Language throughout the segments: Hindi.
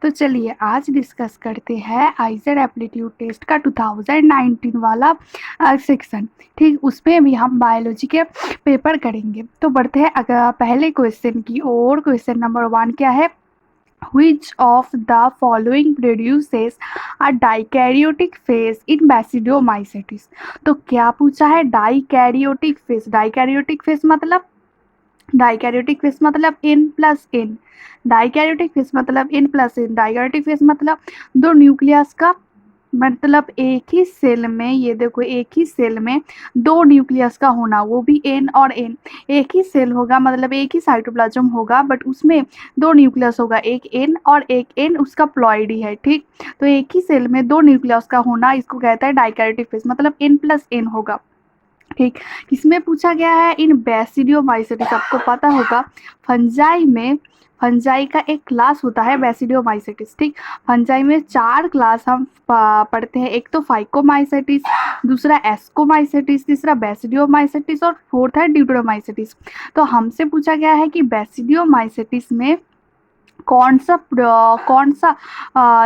तो चलिए आज डिस्कस करते हैं आइजर एप्टीट्यूड टेस्ट का 2019 वाला सेक्शन। ठीक, उसमें भी हम बायोलॉजी के पेपर करेंगे। तो बढ़ते हैं अगर पहले क्वेश्चन की ओर। क्वेश्चन नंबर 1 क्या है? Which of the following produces a dikaryotic phase in Basidiomycetes? तो क्या पूछा है? Dikaryotic phase. डाइकैरियोटिक फेज मतलब डाइकैरियोटिक फेज मतलब N plus N। Dikaryotic phase मतलब N plus N। Dikaryotic phase मतलब दो न्यूक्लियस का, मतलब एक ही सेल में, ये देखो एक ही सेल में दो न्यूक्लियस का होना, वो भी N और N। एक ही सेल होगा मतलब एक ही साइटोप्लाज्म होगा, बट उसमें दो न्यूक्लियस होगा, एक N और एक N उसका प्लॉइडी है। ठीक, तो एक ही सेल में दो न्यूक्लियस का होना इसको कहता है डाइकैरियोटिक फेज, मतलब N प्लस N होगा। ठीक, किसमें पूछा गया है? इन बेसिडियोमाइसेटिस। आपको पता होगा फंजाई में, फंजाई का एक क्लास होता है बेसिडियोमाइसेटिस। ठीक, फंजाई में 4 क्लास हम पढ़ते हैं। एक तो फाइकोमाइसेटिस, दूसरा एस्कोमाइसेटिस, तीसरा बेसिडियोमाइसेटिस और फोर्थ है ड्यूटेरोमाइसेटिस। तो हमसे पूछा गया है कि बेसिडियोमाइसेटिस में कौन सा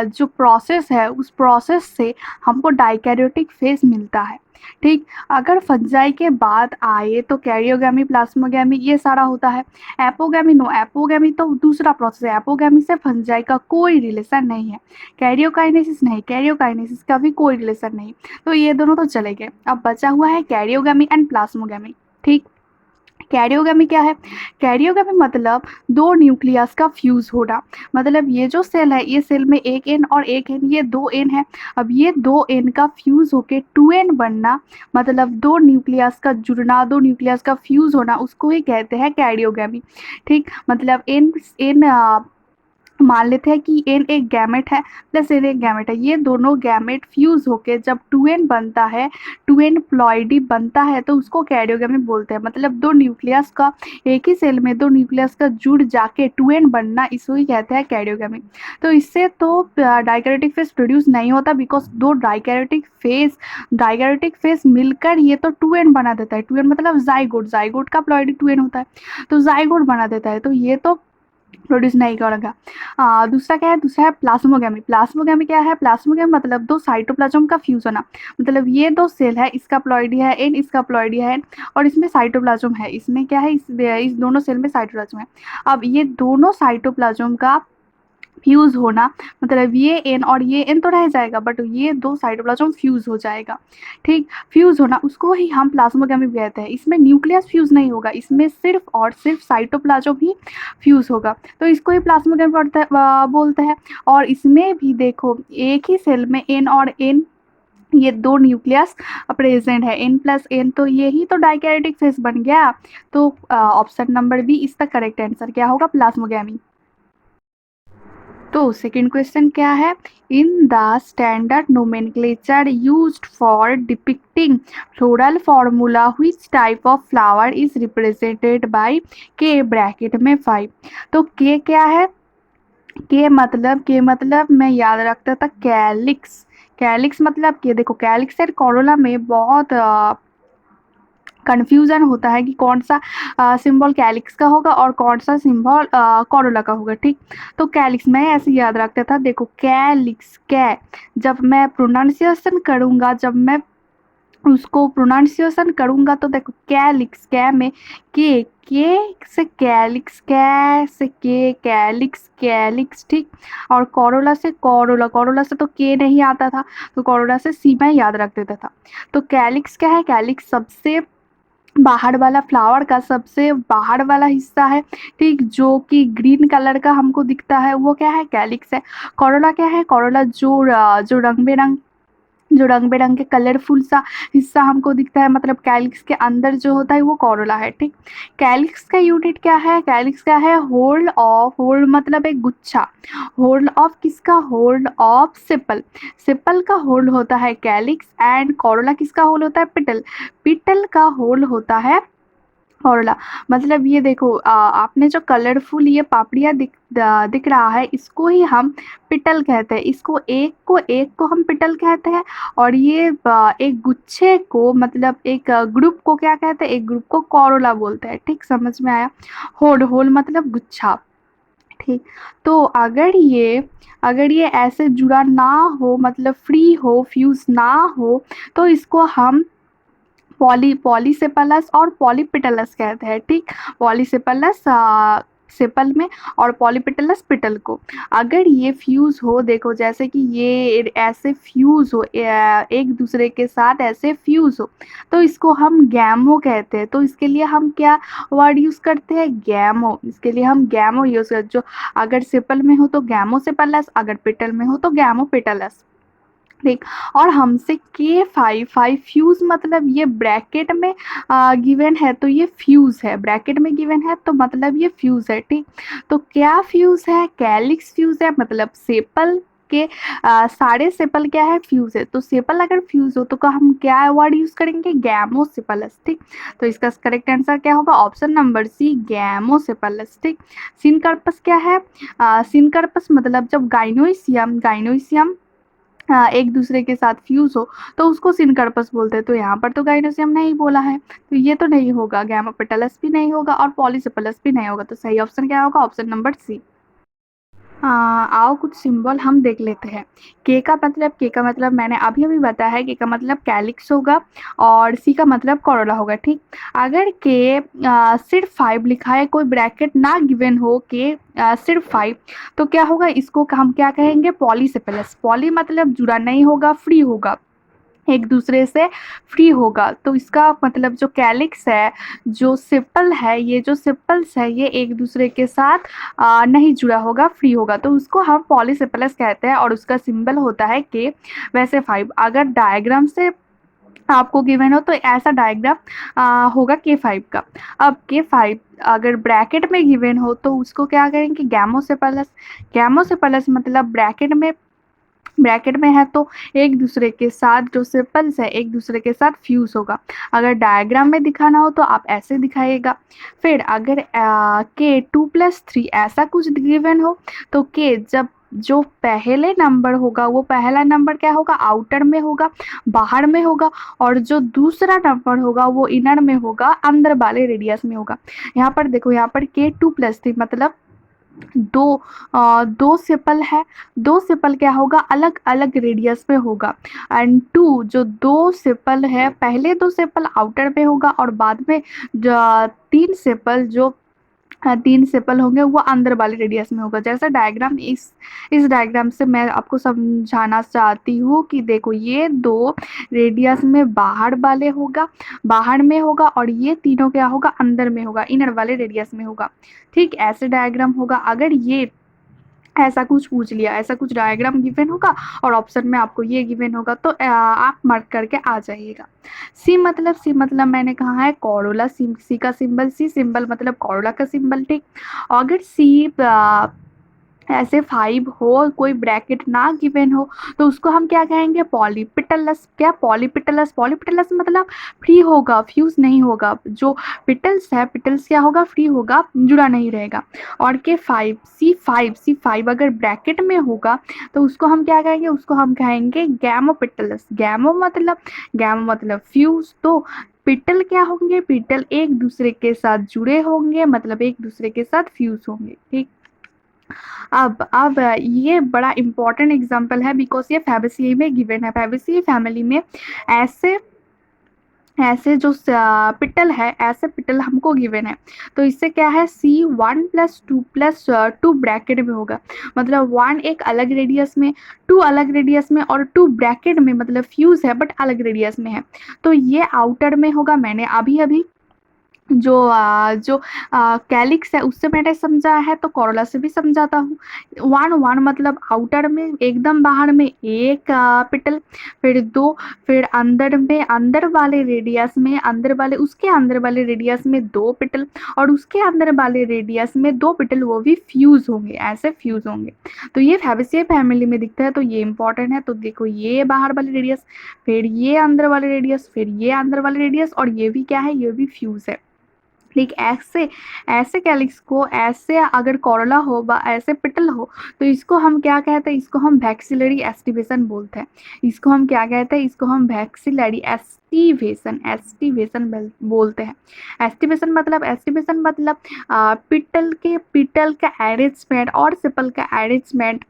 जो प्रोसेस है उस प्रोसेस से हमको डाइकैरियोटिक फेज मिलता है। ठीक, अगर फंजाई के बाद आए तो कैरियोगैमी, प्लाज्मोगैमी, ये सारा होता है। एपोगैमी नो, एपोगैमी तो दूसरा प्रोसेस है। एपोगैमी से फंजाई का कोई रिलेशन नहीं है। कैरियोकाइनेसिस नहीं, कैरियोकाइनेसिस का भी कोई रिलेशन नहीं। तो ये दोनों तो चले गए। अब बचा हुआ है कैरियोगैमी एंड प्लाज्मोगैमी। ठीक, कैरियोगैमी क्या है? कैरियोगैमी मतलब दो न्यूक्लियस का फ्यूज होना। मतलब ये जो सेल है, ये सेल में एक एन और एक एन, ये दो एन है। अब ये दो एन का फ्यूज होके टू एन बनना, मतलब दो न्यूक्लियस का जुड़ना, दो न्यूक्लियस का फ्यूज होना, उसको ही कहते हैं कैरियोगैमी। ठीक, मतलब एन एन मान लेते हैं कि एन एक गैमेट है प्लस एन एक गैमेट है। ये दोनों गैमेट फ्यूज होके जब टू एन बनता है, टू एन प्लॉइडी बनता है, तो उसको कैरियोगैमी बोलते हैं। मतलब दो न्यूक्लियस का, एक ही सेल में दो न्यूक्लियस का जुड़ जाके टू एन बनना, इसको ही कहते हैं कैरियोगैमी। तो इससे तो डाइकैरियोटिक फेज प्रोड्यूस नहीं होता, बिकॉज दो डाइकैरियोटिक फेज मिलकर ये तो टू एन बना देता है। टू एन मतलब जाइगोट, जाइगोट का प्लॉइडी टू एन होता है, तो जाइगोट बना देता है, तो ये तो प्रोड्यूस नहीं करेगा। दूसरा क्या है? दूसरा है प्लाज्मोगैमी। प्लाज्मोगैमी क्या है? प्लाज्मोगैमी मतलब दो साइटोप्लाज्म का फ्यूज होना। मतलब ये दो सेल है, इसका प्लॉइडी है एन, इसका प्लॉइडी है एन, और इसमें साइटोप्लाज्म है। इसमें क्या है? इस दोनों सेल में साइटोप्लाज्म है। अब ये दोनों साइटोप्लाज्म का फ्यूज होना, मतलब ये एन और ये एन तो रह जाएगा, बट ये दो साइटोप्लाज्म फ्यूज हो जाएगा। ठीक, फ्यूज होना उसको ही हम प्लाज्मोगैमी कहते हैं। इसमें न्यूक्लियस फ्यूज नहीं होगा, इसमें सिर्फ और सिर्फ साइटोप्लाज्म ही फ्यूज होगा, तो इसको ही प्लाज्मोगैमी बोलते हैं। और इसमें भी देखो एक ही सेल में एन और एन, ये दो न्यूक्लियस प्रेजेंट है, एन प्लस एन, तो यही तो डाइकैरियोटिक फेज बन गया। तो ऑप्शन नंबर बी इसका करेक्ट आंसर क्या होगा? प्लाज्मोगैमी। तो सेकंड क्वेश्चन क्या है? In the standard nomenclature used for depicting floral formula which type of flower is represented by के ब्रैकेट में 5। तो के क्या है? के मतलब मैं याद रखता था कैलिक्स। कैलिक्स मतलब के, देखो कैलिक्स एंड कोरोला में बहुत कन्फ्यूजन होता है कि कौन सा सिंबल कैलिक्स का होगा और कौन सा सिंबल कोरोला का होगा। ठीक, तो कैलिक्स मैं ऐसे याद रखता था। देखो कैलिक्स कै, जब मैं प्रोनाउंसिएशन करूँगा, जब मैं उसको प्रोनाउंसिएशन करूँगा तो देखो कैलिक्स, कै में के से कैलिक्स, कै से के कैलिक्स, कैलिक्स। ठीक, और कोरोला से कोरोला, कोरोला से तो के नहीं आता था, तो कोरोला से सी मैं याद रख देता था। तो कैलिक्स क्या है? कैलिक्स सबसे बाहर वाला, फ्लावर का सबसे बाहर वाला हिस्सा है। ठीक, जो कि ग्रीन कलर का हमको दिखता है, वो क्या है? कैलिक्स है। कोरोला क्या है? कोरोला जो रंग बिरंगे कलरफुल सा हिस्सा हमको दिखता है, मतलब कैलिक्स के अंदर जो होता है वो कोरोला है। ठीक, कैलिक्स का यूनिट क्या है? कैलिक्स का है होल्ड ऑफ, होल्ड मतलब एक गुच्छा, होल्ड ऑफ किसका? Hold of sepal. सेपल का होल्ड होता है कैलिक्स, एंड कोरोला किसका होल्ड होता है? पिटल। पिटल का होल्ड होता है कोरोला। मतलब ये देखो आपने जो कलरफुल ये पापड़ियाँ दिख रहा है, इसको ही हम पिटल कहते हैं। इसको एक को हम पिटल कहते हैं, और ये एक गुच्छे को, मतलब एक ग्रुप को क्या कहते हैं? एक ग्रुप को कोरोला बोलते हैं। ठीक, समझ में आया? होल, होल मतलब गुच्छा। ठीक। तो अगर ये ऐसे जुड़ा ना हो, मतलब फ्री हो, फ्यूज ना हो, तो इसको हम पॉलीसेपलस और पॉलीपेटलस कहते हैं। ठीक। पॉलीसेपलस सेपल में और पॉलीपेटलस पिटल को। अगर ये फ्यूज हो, देखो जैसे कि ये ऐसे फ्यूज हो, एक दूसरे के साथ ऐसे फ्यूज हो, तो इसको हम गैमो कहते हैं। तो इसके लिए हम क्या वर्ड यूज करते हैं? गैमो। इसके लिए हम गैमो यूज करते, जो अगर सेपल में हो तो गैमो सेपलस, अगर पिटल में हो तो गैमो पिटलस। ठीक। और हमसे K5 फ्यूज, मतलब ये ब्रैकेट में गिवन है तो ये फ्यूज है, ब्रैकेट में गिवन है तो मतलब ये फ्यूज है। ठीक। तो क्या फ्यूज है? कैलिक्स फ्यूज है, मतलब सेपल के सारे सेपल क्या है? फ्यूज है। तो सेपल अगर फ्यूज हो तो हम क्या वर्ड यूज करेंगे? गैमोसेपलस। ठीक। तो इसका करेक्ट आंसर क्या होगा? Option number C, gamosepalous. ठीक। सिनकार्पस क्या है? सिनकार्पस मतलब जब गाइनोइसियम एक दूसरे के साथ फ्यूज हो तो उसको सिनकार्पस बोलते हैं। तो यहाँ पर तो गाइनोसियम नहीं बोला है, तो ये तो नहीं होगा, गैमापेटलस भी नहीं होगा और पॉलीसेपलस भी नहीं होगा। तो सही ऑप्शन क्या होगा? Option number C. आओ कुछ सिंबल हम देख लेते हैं। के का मतलब मैंने अभी अभी बताया है, के का मतलब कैलिक्स होगा और सी का मतलब कोरोला होगा। ठीक। अगर के सिर्फ 5 लिखा है, कोई ब्रैकेट ना गिवन हो, के सिर्फ 5, तो क्या होगा? इसको हम क्या कहेंगे? पॉलीसेपलस। पॉली मतलब जुड़ा नहीं होगा, फ्री होगा, एक दूसरे से फ्री होगा। तो इसका मतलब जो कैलिक्स है, जो सिपल है, ये जो सिपल्स है, ये एक दूसरे के साथ नहीं जुड़ा होगा, फ्री होगा, तो उसको हम पॉलीसिपलस कहते हैं और उसका सिंबल होता है के। वैसे 5 अगर डायग्राम से आपको गिवन हो तो ऐसा डायग्राम होगा K5 का। अब K5 अगर ब्रैकेट में गिवन हो तो उसको क्या करेंगे? गैमोसेपलस। गैमोसेपलस मतलब ब्रैकेट में है तो एक दूसरे के साथ जो सेपल्स है एक दूसरे के साथ फ्यूज होगा। अगर डायग्राम में दिखाना हो तो आप ऐसे दिखाइएगा। फिर अगर के 2+3 ऐसा कुछ गिवन हो तो के जब जो पहले नंबर होगा वो पहला नंबर क्या होगा? आउटर में होगा, बाहर में होगा, और जो दूसरा नंबर होगा वो इनर में होगा, अंदर वाले रेडियस में होगा। यहाँ पर देखो, यहाँ पर K2+3 मतलब दो सेपल है, दो सेपल क्या होगा? अलग अलग रेडियस में होगा। एंड टू जो दो सेपल है, पहले दो सेपल आउटर में होगा और बाद में तीन सेपल जो 3 सेपल होंगे वो अंदर वाले रेडियस में होगा। जैसा डायग्राम, इस डायग्राम से मैं आपको समझाना चाहती हूँ कि देखो ये दो रेडियस में बाहर में होगा और ये तीनों क्या होगा? अंदर में होगा, इनर वाले रेडियस में होगा। ठीक। ऐसे डायग्राम होगा। अगर ये ऐसा कुछ पूछ लिया, ऐसा कुछ डायग्राम गिवन होगा और ऑप्शन में आपको ये गिवन होगा तो आप मार्क करके आ जाइएगा। सी मतलब मैंने कहा है कोरोला। सी का सिंबल, सी सिंबल मतलब कोरोला का सिंबल। ठीक। अगर सी ऐसे 5 हो, कोई ब्रैकेट ना गिवन हो, तो उसको हम क्या कहेंगे? पॉलीपिटलस। क्या? पॉलीपिटलस। पॉलीपिटलस मतलब फ्री होगा, फ्यूज नहीं होगा। जो पिटल्स है, पिटल्स क्या होगा? फ्री होगा, जुड़ा नहीं रहेगा। और के 5 सी फाइव अगर ब्रैकेट में होगा तो उसको हम क्या कहेंगे? उसको हम कहेंगे गैमोपिटलस। गैमो मतलब फ्यूज। तो पिटल क्या होंगे? पिटल एक दूसरे के साथ जुड़े होंगे, मतलब एक दूसरे के साथ फ्यूज होंगे। ठीक। अब ये बड़ा इंपॉर्टेंट एग्जांपल है बिकॉज ये फैबेसिए में गिवन है। फैबेसिए फैमिली में ऐसे ऐसे जो पिटल है, ऐसे पिटल हमको गिवन है। तो इससे क्या है? C1+2+2 ब्रैकेट में होगा, मतलब 1 एक अलग रेडियस में, 2 अलग रेडियस में और 2 ब्रैकेट में, मतलब फ्यूज है बट अलग रेडियस में है। तो ये आउटर में होगा। मैंने अभी अभी जो कैलिक्स है उससे मैंने समझा है, तो कोरोला से भी समझाता हूँ। 1 मतलब आउटर में, एकदम बाहर में एक पिटल, फिर 2, फिर अंदर वाले रेडियस में, उसके अंदर वाले रेडियस में 2 पिटल, और उसके अंदर वाले रेडियस में 2 पिटल, वो भी फ्यूज होंगे, ऐसे फ्यूज होंगे। तो ये फैबेसिए फैमिली में दिखता है, तो ये इंपॉर्टेंट है। तो देखो ये बाहर वाले रेडियस, फिर ये अंदर वाले रेडियस, फिर ये अंदर वाले रेडियस, और ये भी क्या है? ये भी फ्यूज है। ठीक ऐसे ऐसे कैलिक्स को, ऐसे अगर कॉरोला हो व ऐसे पेटल हो तो इसको हम क्या कहते हैं, इसको हम वैक्सिलरी एस्टिवेशन बोलते हैं। इसको हम क्या कहते हैं, इसको हम वैक्सिलरी एस्टिवेशन एस्टिवेशन बोलते हैं। एस्टिवेशन मतलब पिटल का अरेंजमेंट और सेपल का अरेंजमेंट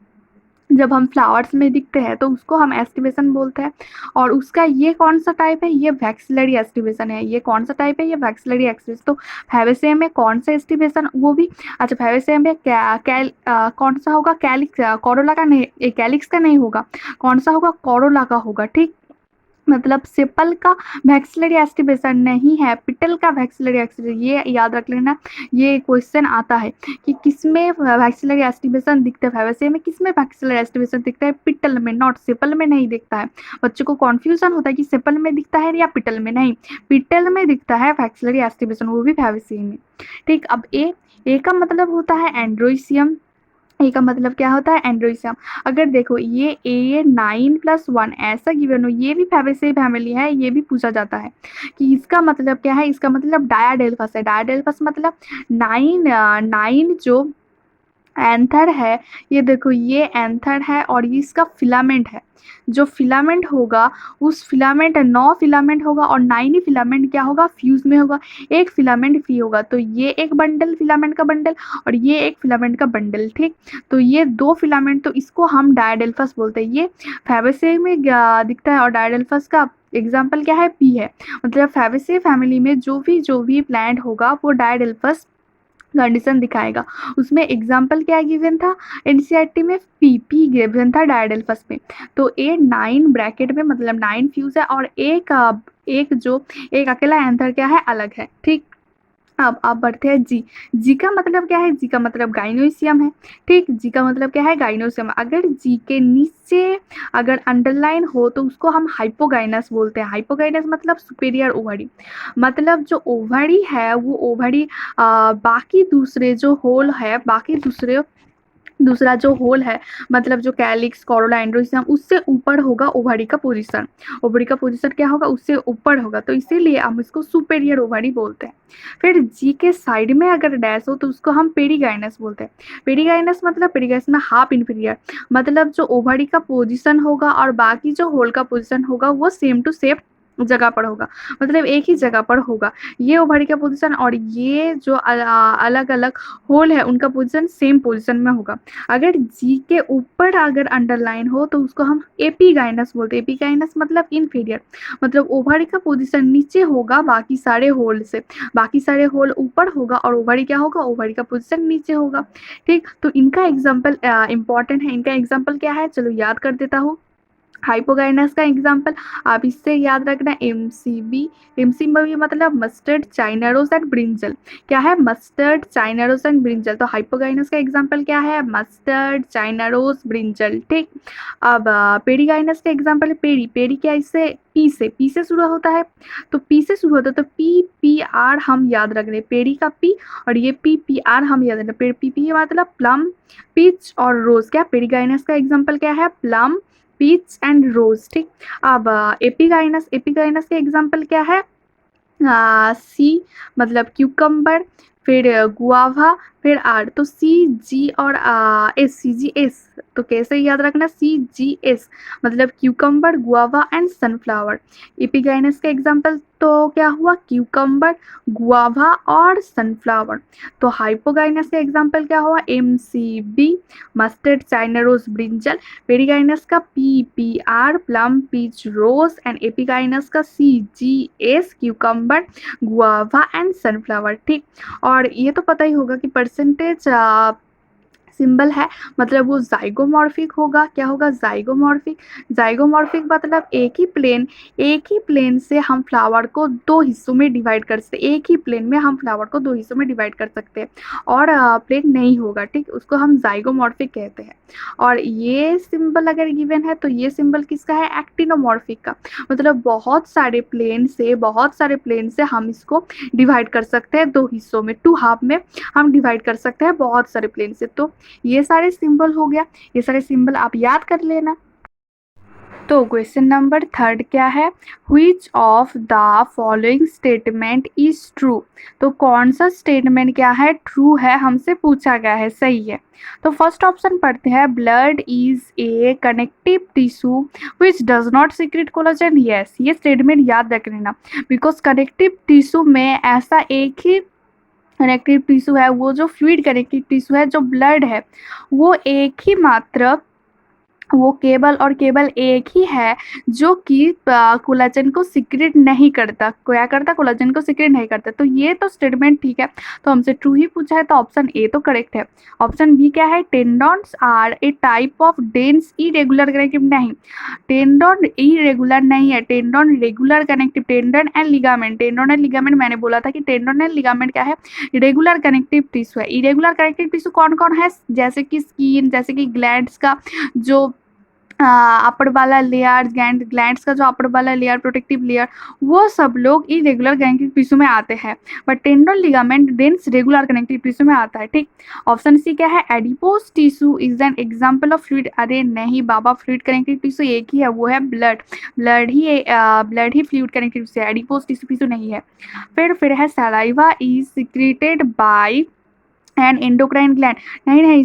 जब हम फ्लावर्स में दिखते हैं तो उसको हम एस्टिवेशन बोलते हैं। और उसका ये कौन सा टाइप है, ये वैक्सिलरी एस्टिवेशन है। ये कौन सा टाइप है, ये वैक्सिलरी एस्टिवेशन। तो फैबेसियम में कौन सा एस्टिवेशन, वो भी अच्छा फैबेसियम में कौन सा होगा, कैलिक्स कोरोला का नहीं, कैलिक्स का नहीं होगा, कौन सा होगा, कोरोला का होगा। ठीक मतलब सेपल का वैक्सिलरी एस्टिवेशन नहीं है, पिटल का वैक्सिलरी एस्टिवेशन, ये याद रख लेना। ये क्वेश्चन आता है कि किसमें वैक्सिलरी एस्टिवेशन दिखता है, फैबेसियम में किसमें वैक्सिलरी एस्टिवेशन दिखता है, पिटल में, नॉट सेपल में नहीं दिखता है। बच्चों को कॉन्फ्यूजन होता है कि सेपल में दिखता है या पिटल में, नहीं, पिटल में दिखता है वैक्सिलरी एस्टिवेशन, वो भी फैबेसियम में। ठीक, अब ए का मतलब होता है एंड्रोइसियम। ए का मतलब क्या होता है, एंड्रोइसियम। अगर देखो ये ए 9+1 ऐसा गिवन हो, ये भी फैबेसियी फैमिली है, ये भी पूछा जाता है कि इसका मतलब क्या है, इसका मतलब डायाडेल्फस है। डायाडेल्फस मतलब 9 जो एंथर है, ये देखो ये एंथर है और ये इसका फिलामेंट है। जो फिलामेंट होगा उस फिलामेंट 9 फिलामेंट होगा और 9 ही फिलामेंट क्या होगा, फ्यूज में होगा, एक फिलामेंट फ्री होगा। तो ये एक बंडल, फिलामेंट का बंडल, और ये एक फिलामेंट का बंडल। ठीक, तो ये 2 फिलामेंट, तो इसको हम डायडेल्फस बोलते हैं। ये फैबेसियी में दिखता है और डायडेल्फस का एग्जाम्पल क्या है, पी है। मतलब फैबेसियी फैमिली में जो भी प्लांट होगा वो डायडेल्फस कंडीशन दिखाएगा। उसमें एग्जाम्पल क्या गिवन था, एनसीईआरटी में पी गिवन था डायडेल्फस में। तो ए 9 ब्रैकेट में मतलब 9 फ्यूज है और एक अकेला एंथर क्या है, अलग है। ठीक, अब बढ़ते हैं जी का मतलब क्या है, जी का मतलब गाइनोसियम है। ठीक, जी का मतलब क्या है, गाइनोसियम। अगर जी के नीचे अगर अंडरलाइन हो तो उसको हम हाइपोगाइनस बोलते हैं। हाइपोगाइनस मतलब सुपेरियर ओवरी। मतलब जो ओवरी है वो ओवरी बाकी दूसरे जो होल है, दूसरा जो होल है, मतलब जो कैलिक्स, कोरोला, एंड्रोसियम, उससे ऊपर होगा ओवरी का पोजीशन। ओवरी का पोजीशन क्या होगा, उससे ऊपर होगा, तो इसीलिए हम इसको सुपेरियर ओवरी बोलते हैं। फिर जी के साइड में अगर डैश हो तो उसको हम पेरीगाइनस बोलते हैं। पेरीगाइनस में हाफ इंफीरियर, मतलब जो ओवरी का पोजीशन होगा और बाकी जो होल का पोजीशन होगा वो सेम टू सेम जगह पर होगा, मतलब एक ही जगह पर होगा। ये ओवरी का पोजीशन और ये जो अलग अलग होल है उनका पोजीशन सेम पोजीशन में होगा। अगर जी के ऊपर अगर अंडरलाइन हो तो उसको हम एपीगाइनस बोलते हैं। एपीगाइनस मतलब इनफीरियर, मतलब ओवरी का पोजीशन नीचे होगा बाकी सारे होल से, बाकी सारे होल ऊपर होगा और ओवरी क्या होगा, ओवरी का पोजीशन नीचे होगा। ठीक, तो इनका एग्जाम्पल इंपॉर्टेंट है। इनका एग्जाम्पल क्या है, चलो याद कर देता हूँ। हाइपोगाइनस का एग्जाम्पल आप इससे याद रखना, एमसीबी मतलब मस्टर्ड, चाइनारोस एंड ब्रिंजल। क्या है, मस्टर्ड, चाइनारोस एंड ब्रिंजल। तो हाइपोगाइनस का एग्जाम्पल क्या है, मस्टर्ड, चाइनारोस, ब्रिंजल। ठीक, अब पेरीगाइनस का एग्जाम्पल है पेरी। पेरी क्या, इससे पी से शुरू होता है, तो पी से शुरू होता है, तो पी आर हम याद रख रहे हैं, पेरी का पी और ये पी आर हम याद रख रहे हैं। पी मतलब प्लम, पीच और रोज। क्या पेरीगाइनस का एग्जाम्पल क्या है, प्लम, पीच एंड रोज। ठीक, अब एपिगाइनस के एग्जाम्पल क्या है, सी मतलब क्यूकम्बर, फिर गुआवा, फिर आर। तो सी जी और एस, सी जी एस, तो कैसे याद रखना, सी जी एस मतलब cucumber, guava and sunflower. Epigynous का एग्जाम्पल तो क्या हुआ, क्यूकम्बर, गुआवा और सनफ्लावर। तो हाइपोगाइनस का एग्जाम्पल क्या हुआ, M C B, mustard, China rose, brinjal. Perigynous का P R, plum, peach, rose and epigynous का C G S, cucumber, guava and sunflower. ठीक, और ये तो पता ही होगा कि परसेंटेज सिंबल है, मतलब वो जाइगोमॉर्फिक होगा। क्या होगा, जाइगोमॉर्फिक। जाइगोमॉर्फिक मतलब एक ही प्लेन से हम फ्लावर को 2 हिस्सों में डिवाइड कर सकते, एक ही प्लेन में हम फ्लावर को 2 हिस्सों में डिवाइड कर सकते हैं और प्लेन नहीं होगा। ठीक, उसको हम जाइगोमॉर्फिक कहते हैं। और ये सिंबल अगर गिवन है तो ये सिंबल किसका है, एक्टिनोमॉर्फिक का। मतलब बहुत सारे प्लेन से हम इसको डिवाइड कर सकते हैं 2 हिस्सों में, 2 हाफ में हम डिवाइड कर सकते हैं बहुत सारे प्लेन से। तो ये सारे सिंबल हो गया, ये सारे सिंबल आप याद कर लेना। तो क्वेश्चन नंबर थर्ड क्या है, which of the following statement is true. तो कौन सा स्टेटमेंट क्या है, ट्रू है, हमसे पूछा गया है, सही है। तो फर्स्ट ऑप्शन पढ़ते हैं, blood is a connective tissue which does not secret collagen. Yes, ये स्टेटमेंट याद रख लेना, बिकॉज कनेक्टिव टिश्यू में ऐसा एक ही कनेक्टिव टिश्यू है, वो जो फ्लूइड कनेक्टिव टिश्यू है, जो ब्लड है, वो एक ही मात्र, वो केवल और केवल एक ही है जो कि कोलाजन को सिक्रेट नहीं करता। क्या करता, कोलाजन को सिक्रेट नहीं करता। तो ये तो स्टेटमेंट ठीक है, तो हमसे ट्रू ही पूछा है, तो ऑप्शन ए तो करेक्ट है। ऑप्शन बी क्या है, tendons are a type of dense irregular connective. नहीं, टेंडन इरेगुलर नहीं है, tendon regular connective. Tendon and ligament, tendon and ligament मैंने बोला था कि टेंडन एंड लिगामेंट क्या है, रेगुलर कनेक्टिव टिश्यू है। इरेगुलर कनेक्टिव टिश्यू कौन कौन है, जैसे कि स्किन, जैसे कि ग्लैंड्स का जो अपर वाला लेयर, ग्लैंड्स का जो अपर वाला लेयर, प्रोटेक्टिव लेयर, वो सब लोग इरेगुलर कनेक्टिव टिश्यू में आते हैं। But tendon ligament dense regular connective tissue में आता है। ठीक, ऑप्शन सी क्या है, adipose tissue is an example of fluid. अरे नहीं बाबा, फ्लूइड कनेक्टिव टिश्यू एक ही है, वो है ब्लड। ब्लड ही फ्लूइड कनेक्टिव टिश्यू है, एडिपोज टिश्यू नहीं है। फिर है saliva is secreted by and endocrine gland. नहीं नहीं,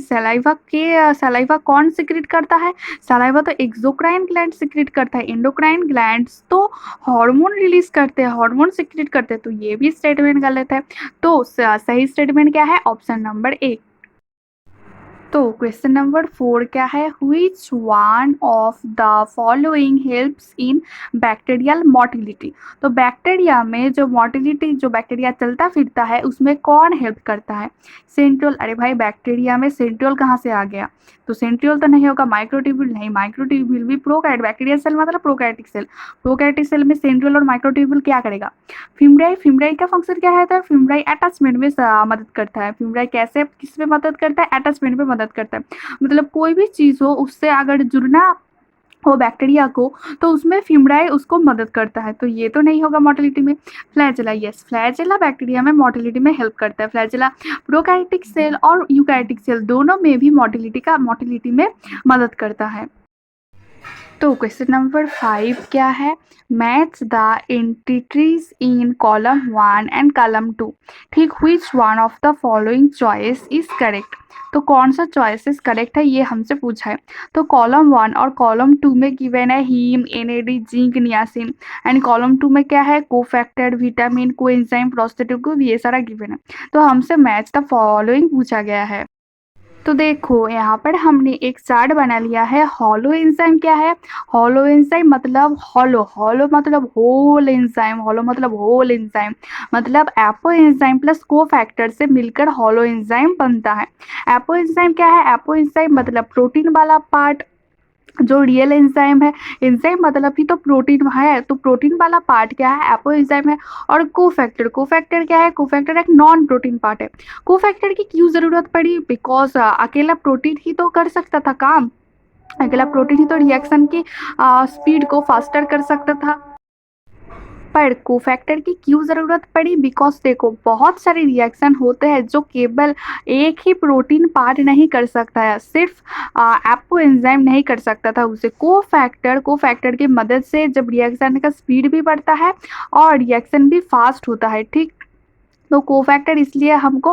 सलाइवा कौन सिक्रेट करता है, सलाइवा तो एक्सोक्राइन ग्लैंड सिक्रेट करता है। एंडोक्राइन ग्लैंड्स तो हार्मोन रिलीज करते हैं, हार्मोन सिक्रेट करते हैं। तो ये भी स्टेटमेंट गलत है। तो सही स्टेटमेंट क्या है, ऑप्शन नंबर ए। तो क्वेश्चन नंबर 4 क्या है, which one of the following helps in bacterial motility. तो बैक्टीरिया में जो मोटिलिटी, जो बैक्टीरिया चलता फिरता है, उसमें कौन हेल्प करता है, सेंट्रियोल। अरे भाई, बैक्टीरिया में सेंट्रियोल कहाँ से आ गया, तो सेंट्रियोल तो नहीं होगा। माइक्रोट्यूब्यूल नहीं, माइक्रोट्यूब्यूल भी प्रोकैरियोट, बैक्टीरियल सेल मतलब प्रोकैरियोटिक सेल। प्रोकैरियोटिक सेल में सेंट्रियोल और माइक्रोट्यूब्यूल क्या करेगा, फिमराई का फंक्शन क्या है, तो फिमराई अटैचमेंट में मदद करता है। फिमराई कैसे, किस में मदद करता है, अटैचमेंट में मदद करता है। मतलब कोई भी चीज़ हो, उससे अगर जुड़ना हो बैक्टीरिया को, तो उसमें फिमराई उसको मदद करता है। तो ये तो नहीं होगा मोटिलिटी में। फ्लैजेला, यस, फ्लैजेला बैक्टीरिया में मोटिलिटी में हेल्प करता है। फ्लैजेला प्रोकैरियोटिक सेल और यूकैरियोटिक सेल दोनों में भी मोटिलिटी में मदद करता है। तो क्वेश्चन नंबर 5 क्या है, match the entities in column 1 and column 2। ठीक, which one of the following choice is correct. तो कौन सा चॉइसेस करेक्ट है, ये हमसे पूछा है। तो कॉलम 1 और कॉलम 2 में गिवन है heme, NAD, zinc, niacin. And column 2 में क्या है, कोफैक्टर, विटामिन, कोएंजाइम, प्रोस्टेटिव, ये सारा गिवन है। तो हमसे मैच द फॉलोइंग पूछा गया है। तो देखो यहाँ पर हमने एक चार्ट बना लिया है। हॉलो एंजाइम क्या है, हॉलो एंजाइम मतलब हॉलो मतलब होल एंजाइम, हॉलो मतलब होल एंजाइम, मतलब एपो एंजाइम प्लस कोफैक्टर से मिलकर हॉलो एंजाइम बनता है। एपो एंजाइम क्या है, एपो एंजाइम मतलब प्रोटीन वाला पार्ट, जो रियल एंजाइम है। एंजाइम मतलब ही तो प्रोटीन है, तो प्रोटीन वाला पार्ट क्या है, एपो एंजाइम है। और कोफैक्टर क्या है, कोफैक्टर एक नॉन प्रोटीन पार्ट है। कोफैक्टर की क्यों जरूरत पड़ी, बिकॉज अकेला प्रोटीन ही तो कर सकता था काम, अकेला प्रोटीन ही तो रिएक्शन की स्पीड को फास्टर कर सकता था। पर कोफैक्टर की क्यों ज़रूरत पड़ी, बिकॉज देखो बहुत सारे रिएक्शन होते हैं जो केवल एक ही प्रोटीन पार्ट नहीं कर सकता है, सिर्फ एपो एंजाइम नहीं कर सकता था उसे। कोफैक्टर की मदद से जब रिएक्शन का स्पीड भी बढ़ता है और रिएक्शन भी फास्ट होता है। ठीक, तो कोफैक्टर इसलिए हमको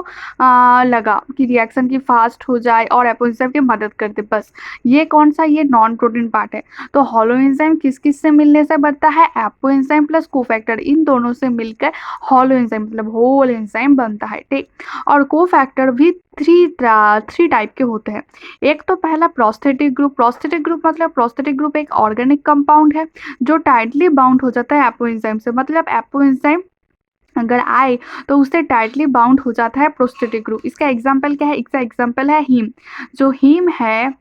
लगा कि रिएक्शन की फास्ट हो जाए और एपो एंजाइम की मदद कर दे, बस। ये कौन सा, ये नॉन प्रोटीन पार्ट है। तो हॉलो एंजाइम किस किस से मिलने से बनता है, एपो एंजाइम प्लस कोफैक्टर, इन दोनों से मिलकर हॉलो एंजाइम मतलब होल एंजाइम बनता है। ठीक, और कोफैक्टर भी थ्री टाइप के होते हैं। एक तो पहला प्रोस्थेटिक ग्रुप मतलब प्रोस्थेटिक ग्रुप एक ऑर्गेनिक कंपाउंड है जो टाइटली बाउंड हो जाता है एपो एंजाइम से, मतलब एपो एंजाइम अगर आए तो उससे टाइटली बाउंड हो जाता है प्रोस्थेटिक ग्रुप। इसका एग्जाम्पल क्या है, इसका एग्जाम्पल है हीम। जो हीम है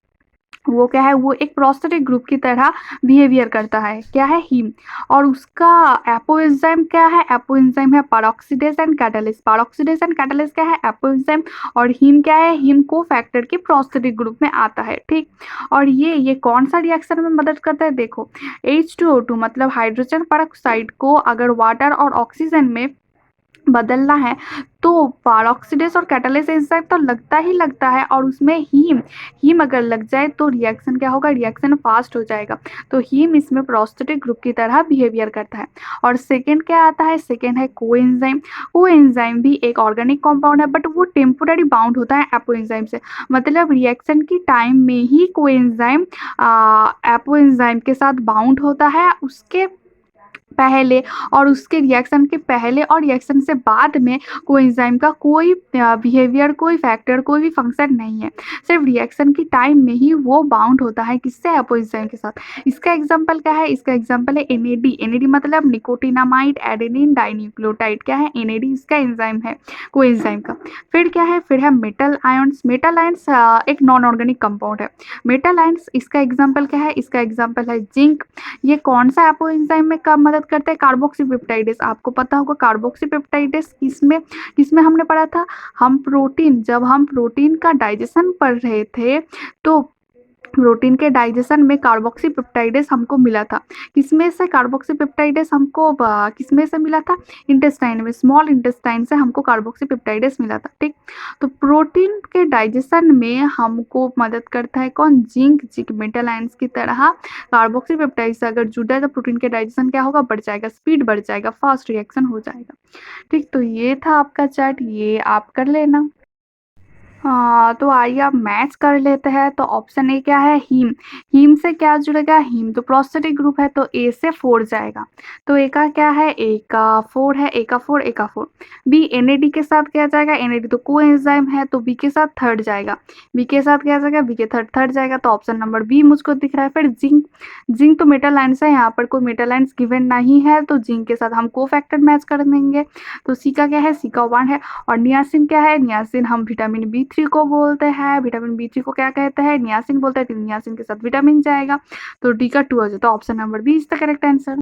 वो क्या है, वो एक प्रोस्थेटिक ग्रुप की तरह बिहेवियर करता है, क्या है, हीम। और उसका एपो एंजाइम क्या है, एपो एंजाइम है peroxidase and catalyst. Peroxidase and catalyst क्या है, एपो एंजाइम। और हीम क्या है, हीम को फैक्टर के प्रोस्थेटिक ग्रुप में आता है। ठीक, और ये कौन सा रिएक्शन में मदद करता है, देखो H2O2 मतलब हाइड्रोजन पेरोक्साइड को अगर वाटर और ऑक्सीजन में बदलना है तो पेरोक्सीडेस और कैटालेस एंजाइम तो लगता है, और उसमें हीम अगर लग जाए तो रिएक्शन क्या होगा, रिएक्शन फास्ट हो जाएगा। तो हीम इसमें प्रोस्टेटिक ग्रुप की तरह बिहेवियर करता है। और सेकेंड क्या आता है, सेकेंड है कोएंजाइम। कोएंजाइम भी एक ऑर्गेनिक कंपाउंड है, बट वो टेम्पोररी बाउंड होता है एपोएंजाइम से। मतलब रिएक्शन की टाइम में ही कोएंजाइम एपोएंजाइम के साथ बाउंड होता है, उसके पहले और उसके रिएक्शन के पहले और रिएक्शन से बाद में कोएंजाइम का कोई बिहेवियर, कोई फैक्टर, कोई भी फंक्शन नहीं है। सिर्फ रिएक्शन की टाइम में ही वो बाउंड होता है किससे, एपोएंजाइम के साथ। इसका एग्जांपल क्या है, इसका एग्जांपल है एनएडी। एनएडी मतलब निकोटिनामाइड एडेनिन डाइन्यूक्लियोटाइड। क्या है, एनएडी इसका एंजाइम है, कोएंजाइम का। फिर क्या है, फिर है मेटल आयंस। मेटल आयंस एक नॉन ऑर्गेनिक कंपाउंड है। मेटल आयंस इसका एग्जांपल क्या है, इसका एग्जांपल है जिंक। ये कौन सा एपोएंजाइम में कब मदद करते हैं, कार्बोक्सीपेप्टाइडेस। आपको पता होगा कार्बोक्सीपेप्टाइडेस किसमें किसमें हमने पढ़ा था, हम प्रोटीन, जब हम प्रोटीन का डाइजेशन पढ़ रहे थे तो प्रोटीन के डाइजेशन में कार्बोक्सीपेप्टाइडेस हमको मिला था। किसमें से कार्बोक्सीपेप्टाइडेस हमको किसमें से मिला था, इंटेस्टाइन में, स्मॉल इंटेस्टाइन से हमको कार्बोक्सीपेप्टाइडेस मिला था। ठीक, तो प्रोटीन के डाइजेशन में हमको मदद करता है कौन, जिंक। जिंक मेटल आयंस की तरह कार्बोक्सीपेप्टाइड से अगर जुड़ा है तो प्रोटीन के डाइजेशन क्या होगा, बढ़ जाएगा, स्पीड बढ़ जाएगा, फास्ट रिएक्शन हो जाएगा। ठीक, तो ये था आपका चार्ट, ये आप कर लेना। हाँ, तो आइए अब मैच कर लेते हैं। तो ऑप्शन ए क्या है, हीम। हीम से क्या जुड़ेगा, हीम तो प्रोस्टेटिक ग्रुप है, तो ए से 4 जाएगा। तो ए का क्या है, ए का 4 है, ए का 4, ए का 4। बी एनएडी के साथ क्या जाएगा, एनएडी तो कोएंजाइम है, तो बी के साथ थर्ड जाएगा। बी के साथ क्या जाएगा, बी के थर्ड थर्ड जाएगा, तो ऑप्शन नंबर बी मुझको दिख रहा है। फिर जिंक। जिंक तो मेटल आयंस है, यहाँ पर कोई मेटल आयंस गिवन नहीं है, तो जिंक के साथ हम को फैक्टर मैच कर देंगे। तो सी का क्या है, सी का 1 है। और नियासिन क्या है, नियासिन हम विटामिन बी3 को बोलते हैं। विटामिन बी3 को क्या कहते हैं, नियासिन बोलते हैं। तो नियासिन के साथ विटामिन जाएगा, तो डी का 2 हो जाता है। Option number B is the correct answer.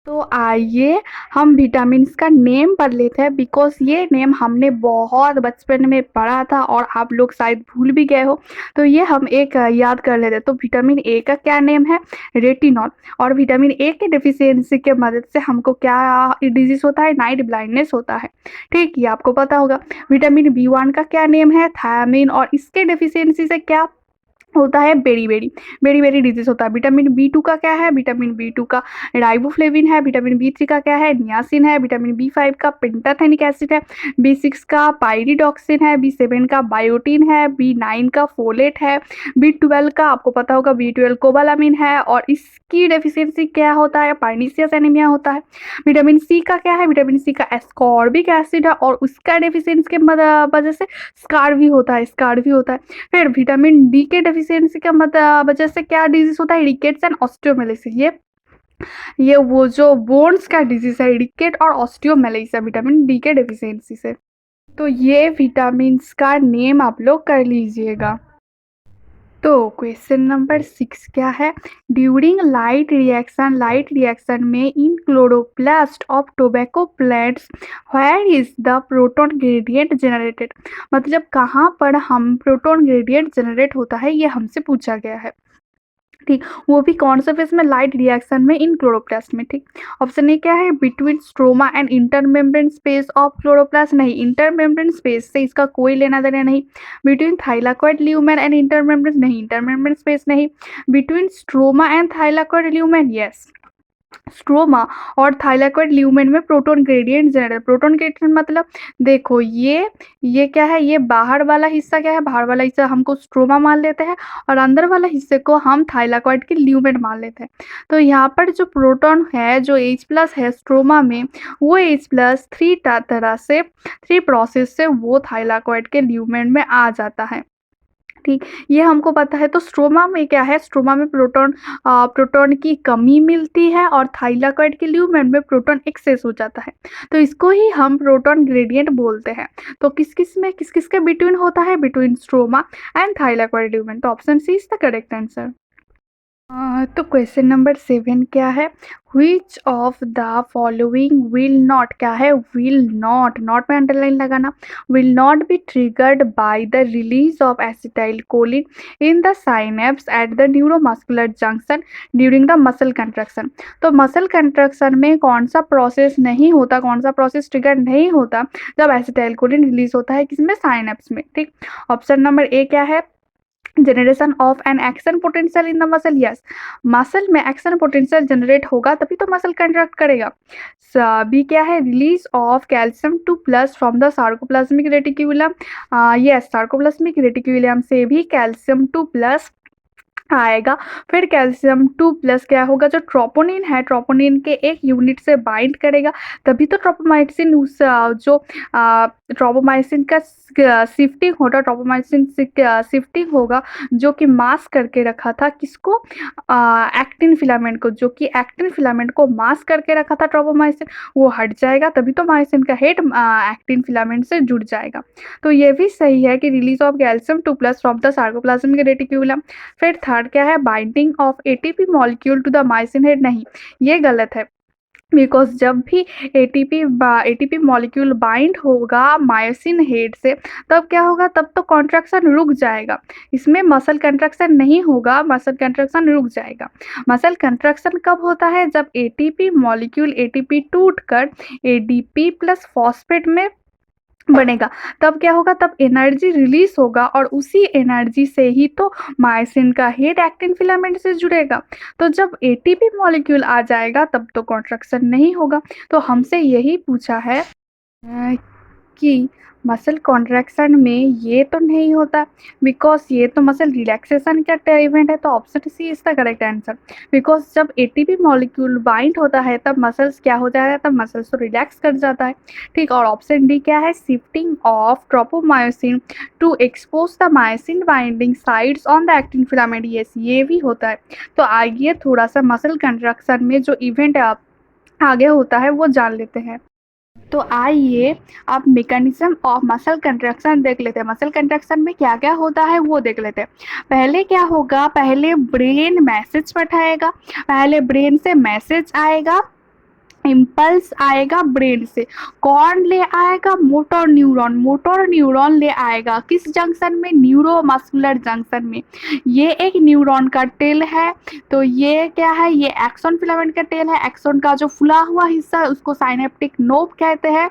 तो आइए हम विटामिन्स का नेम पढ़ लेते हैं, बिकॉज ये नेम हमने बहुत बचपन में पढ़ा था और आप लोग शायद भूल भी गए हो। तो ये हम एक याद कर लेते हैं। तो विटामिन ए का क्या नेम है, रेटिनॉल। और विटामिन ए के डिफिशियंसी के मदद से हमको क्या डिजीज होता है, नाइट ब्लाइंडनेस होता है। ठीक, ये आपको पता होगा। विटामिन बी1 का क्या नेम है, थायमिन। और इसके डिफिशियंसी से क्या होता है, बेरी डिजीज होता है। विटामिन बी2 का क्या है, विटामिन बी2 का राइबोफ्लेविन है। विटामिन बी3 का क्या है, नियासिन है। विटामिन बी5 का पेंटाथेनिक एसिड है। बी6 का पायरिडॉक्सिन है। बी7 का बायोटीन है। बी9 का फोलेट है। बी12 का आपको पता होगा, बी12 कोबालामिन है। और इसकी डेफिशिएंसी क्या होता है, पर्नीशियस एनीमिया होता है। विटामिन सी का क्या है, विटामिन सी का एस्कॉर्बिक एसिड है, और उसका डेफिशिएंसी के वजह से स्कारवी होता है, स्कारवी होता है। फिर विटामिन डी के डेफिशिएंसी का वजह से क्या डिजीज होता है, रिकेट्स एंड ऑस्टियोमेलाइसिस। ये वो जो बोन्स का डिजीज है, रिकेट और ऑस्टियोमेलाइसिस, विटामिन डी के डेफिशिएंसी से। तो ये विटामिन्स का नेम आप लोग कर लीजिएगा। तो क्वेश्चन नंबर 6 क्या है, ड्यूरिंग लाइट रिएक्शन में इन chloroplast of tobacco plants where is the proton gradient generated. मतलब कहाँ पर हम प्रोटॉन ग्रेडियंट जनरेट होता है, ये हमसे पूछा गया है। ठीक, वो भी कौन सा फेस में, लाइट रिएक्शन में इन क्लोरोप्लास्ट में। ठीक, ऑप्शन ए क्या है, between stroma and intermembrane space of chloroplast. नहीं, इंटरमेम्ब्रेन स्पेस से इसका कोई लेना देना नहीं। Between thylakoid lumen and intermembrane, नहीं, इंटरमेम्ब्रेन स्पेस नहीं। Between stroma and thylakoid lumen, yes, stroma और थाइलाकॉइड ल्यूमेन में proton gradient generate. Proton gradient मतलब देखो, ये क्या है, ये बाहर वाला हिस्सा क्या है, बाहर वाला हिस्सा हमको स्ट्रोमा मान लेते हैं, और अंदर वाला हिस्से को हम थाइलाकॉइड के ल्यूमेन मान लेते हैं। तो यहाँ पर जो प्रोटॉन है, जो H+ है स्ट्रोमा में, वो H+ 3 प्रोसेस से वो थाइलाकॉइड के ल्यूमेन में आ जाता है। ठीक, ये हमको पता है। तो स्ट्रोमा में क्या है, स्ट्रोमा में प्रोटॉन की कमी मिलती है, और थाइलाकॉइड के ल्यूमेन में प्रोटॉन एक्सेस हो जाता है। तो इसको ही हम प्रोटॉन ग्रेडियंट बोलते हैं। तो किस किस के बिटवीन होता है, between stroma and thylakoid lumen. तो option C is the correct answer. तो क्वेश्चन नंबर 7 क्या है? Which of the following will not, क्या है? विल नॉट, नॉट में अंडरलाइन लगाना, will not be triggered by the release of acetylcholine in the synapse at the neuromuscular junction during the muscle contraction. तो मसल कंट्रक्शन में कौन सा प्रोसेस नहीं होता, कौन सा प्रोसेस ट्रिगर नहीं होता जब एसिटाइल कोलिन रिलीज होता है, किसमें? साइनेप्स में। ठीक, ऑप्शन नंबर ए क्या है? Generation of an action potential in the muscle. Yes, muscle में एक्शन पोटेंशियल जनरेट होगा तभी तो मसल कंट्रैक्ट करेगा। बी क्या है? Release of calcium 2+ from the sarcoplasmic reticulum. Yes, sarcoplasmic reticulum से भी कैल्शियम 2+ आएगा। फिर कैल्शियम 2+ क्या होगा? जो ट्रोपोनिन है, ट्रोपोनिन के एक यूनिट से बाइंड करेगा तभी तो ट्रोपोमाइसिन उस जो ट्रोपोमाइसिन का शिफ्टिंग होगा, ट्रोपोमाइसिन शिफ्टिंग होगा जो कि मास्क करके रखा था किसको? एक्टिन फिलामेंट को, जो कि एक्टिन फिलामेंट को मास्क करके रखा था ट्रोपोमाइसिन, वो हट जाएगा तभी तो माइसिन का हेड एक्टिन फिलामेंट से जुड़ जाएगा। तो ये भी सही है कि release of calcium 2+ from the sarcoplasmic reticulum. फिर थर्ड क्या है? Binding of ATP molecule to the myosin head. नहीं, ये गलत है, बिकॉज जब भी एटीपी मॉलिक्यूल बाइंड होगा मायोसिन हेड से तब क्या होगा? तब तो कॉन्ट्रैक्शन रुक जाएगा, इसमें मसल कंट्रैक्शन नहीं होगा, मसल कंट्रैक्शन रुक जाएगा। मसल कंट्रैक्शन कब होता है? जब एटीपी मॉलिक्यूल, एटीपी टूट कर एडीपी प्लस फॉस्फेट में बनेगा, तब क्या होगा? तब एनर्जी रिलीज होगा और उसी एनर्जी से ही तो मायोसिन का हेड एक्टिन फिलामेंट से जुड़ेगा। तो जब एटीपी मॉलिक्यूल आ जाएगा तब तो कॉन्ट्रैक्शन नहीं होगा। तो हमसे यही पूछा है कि मसल कॉन्ट्रैक्शन में ये तो नहीं होता, बिकॉज ये तो मसल रिलैक्सेशन का इवेंट है। तो option C is the correct answer, because जब एटीपी मॉलिक्यूल बाइंड होता है तब मसल्स क्या हो जाता है? तब मसल्स तो रिलैक्स कर जाता है। ठीक, और ऑप्शन डी क्या है? Shifting of tropomyosin to expose the myosin binding sides on the actin filament. Yes, ये भी होता है। तो आइए थोड़ा सा मसल कंट्रैक्शन में जो इवेंट आगे होता है वो जान लेते हैं। तो आइए अब मैकेनिज्म ऑफ मसल कंट्रैक्शन देख लेते हैं। मसल कंट्रैक्शन में क्या क्या होता है वो देख लेते हैं। पहले क्या होगा? पहले ब्रेन मैसेज पठाएगा, पहले ब्रेन से मैसेज आएगा, इम्पल्स आएगा ब्रेन से। कौन ले आएगा? मोटर न्यूरॉन, मोटर न्यूरॉन ले आएगा किस जंक्शन में? न्यूरोमस्कुलर जंक्शन में। ये एक न्यूरॉन का टेल है, तो ये क्या है? ये एक्सोन फिलामेंट का टेल है। एक्सोन का जो फुला हुआ हिस्सा है उसको साइनेप्टिक नोब कहते हैं,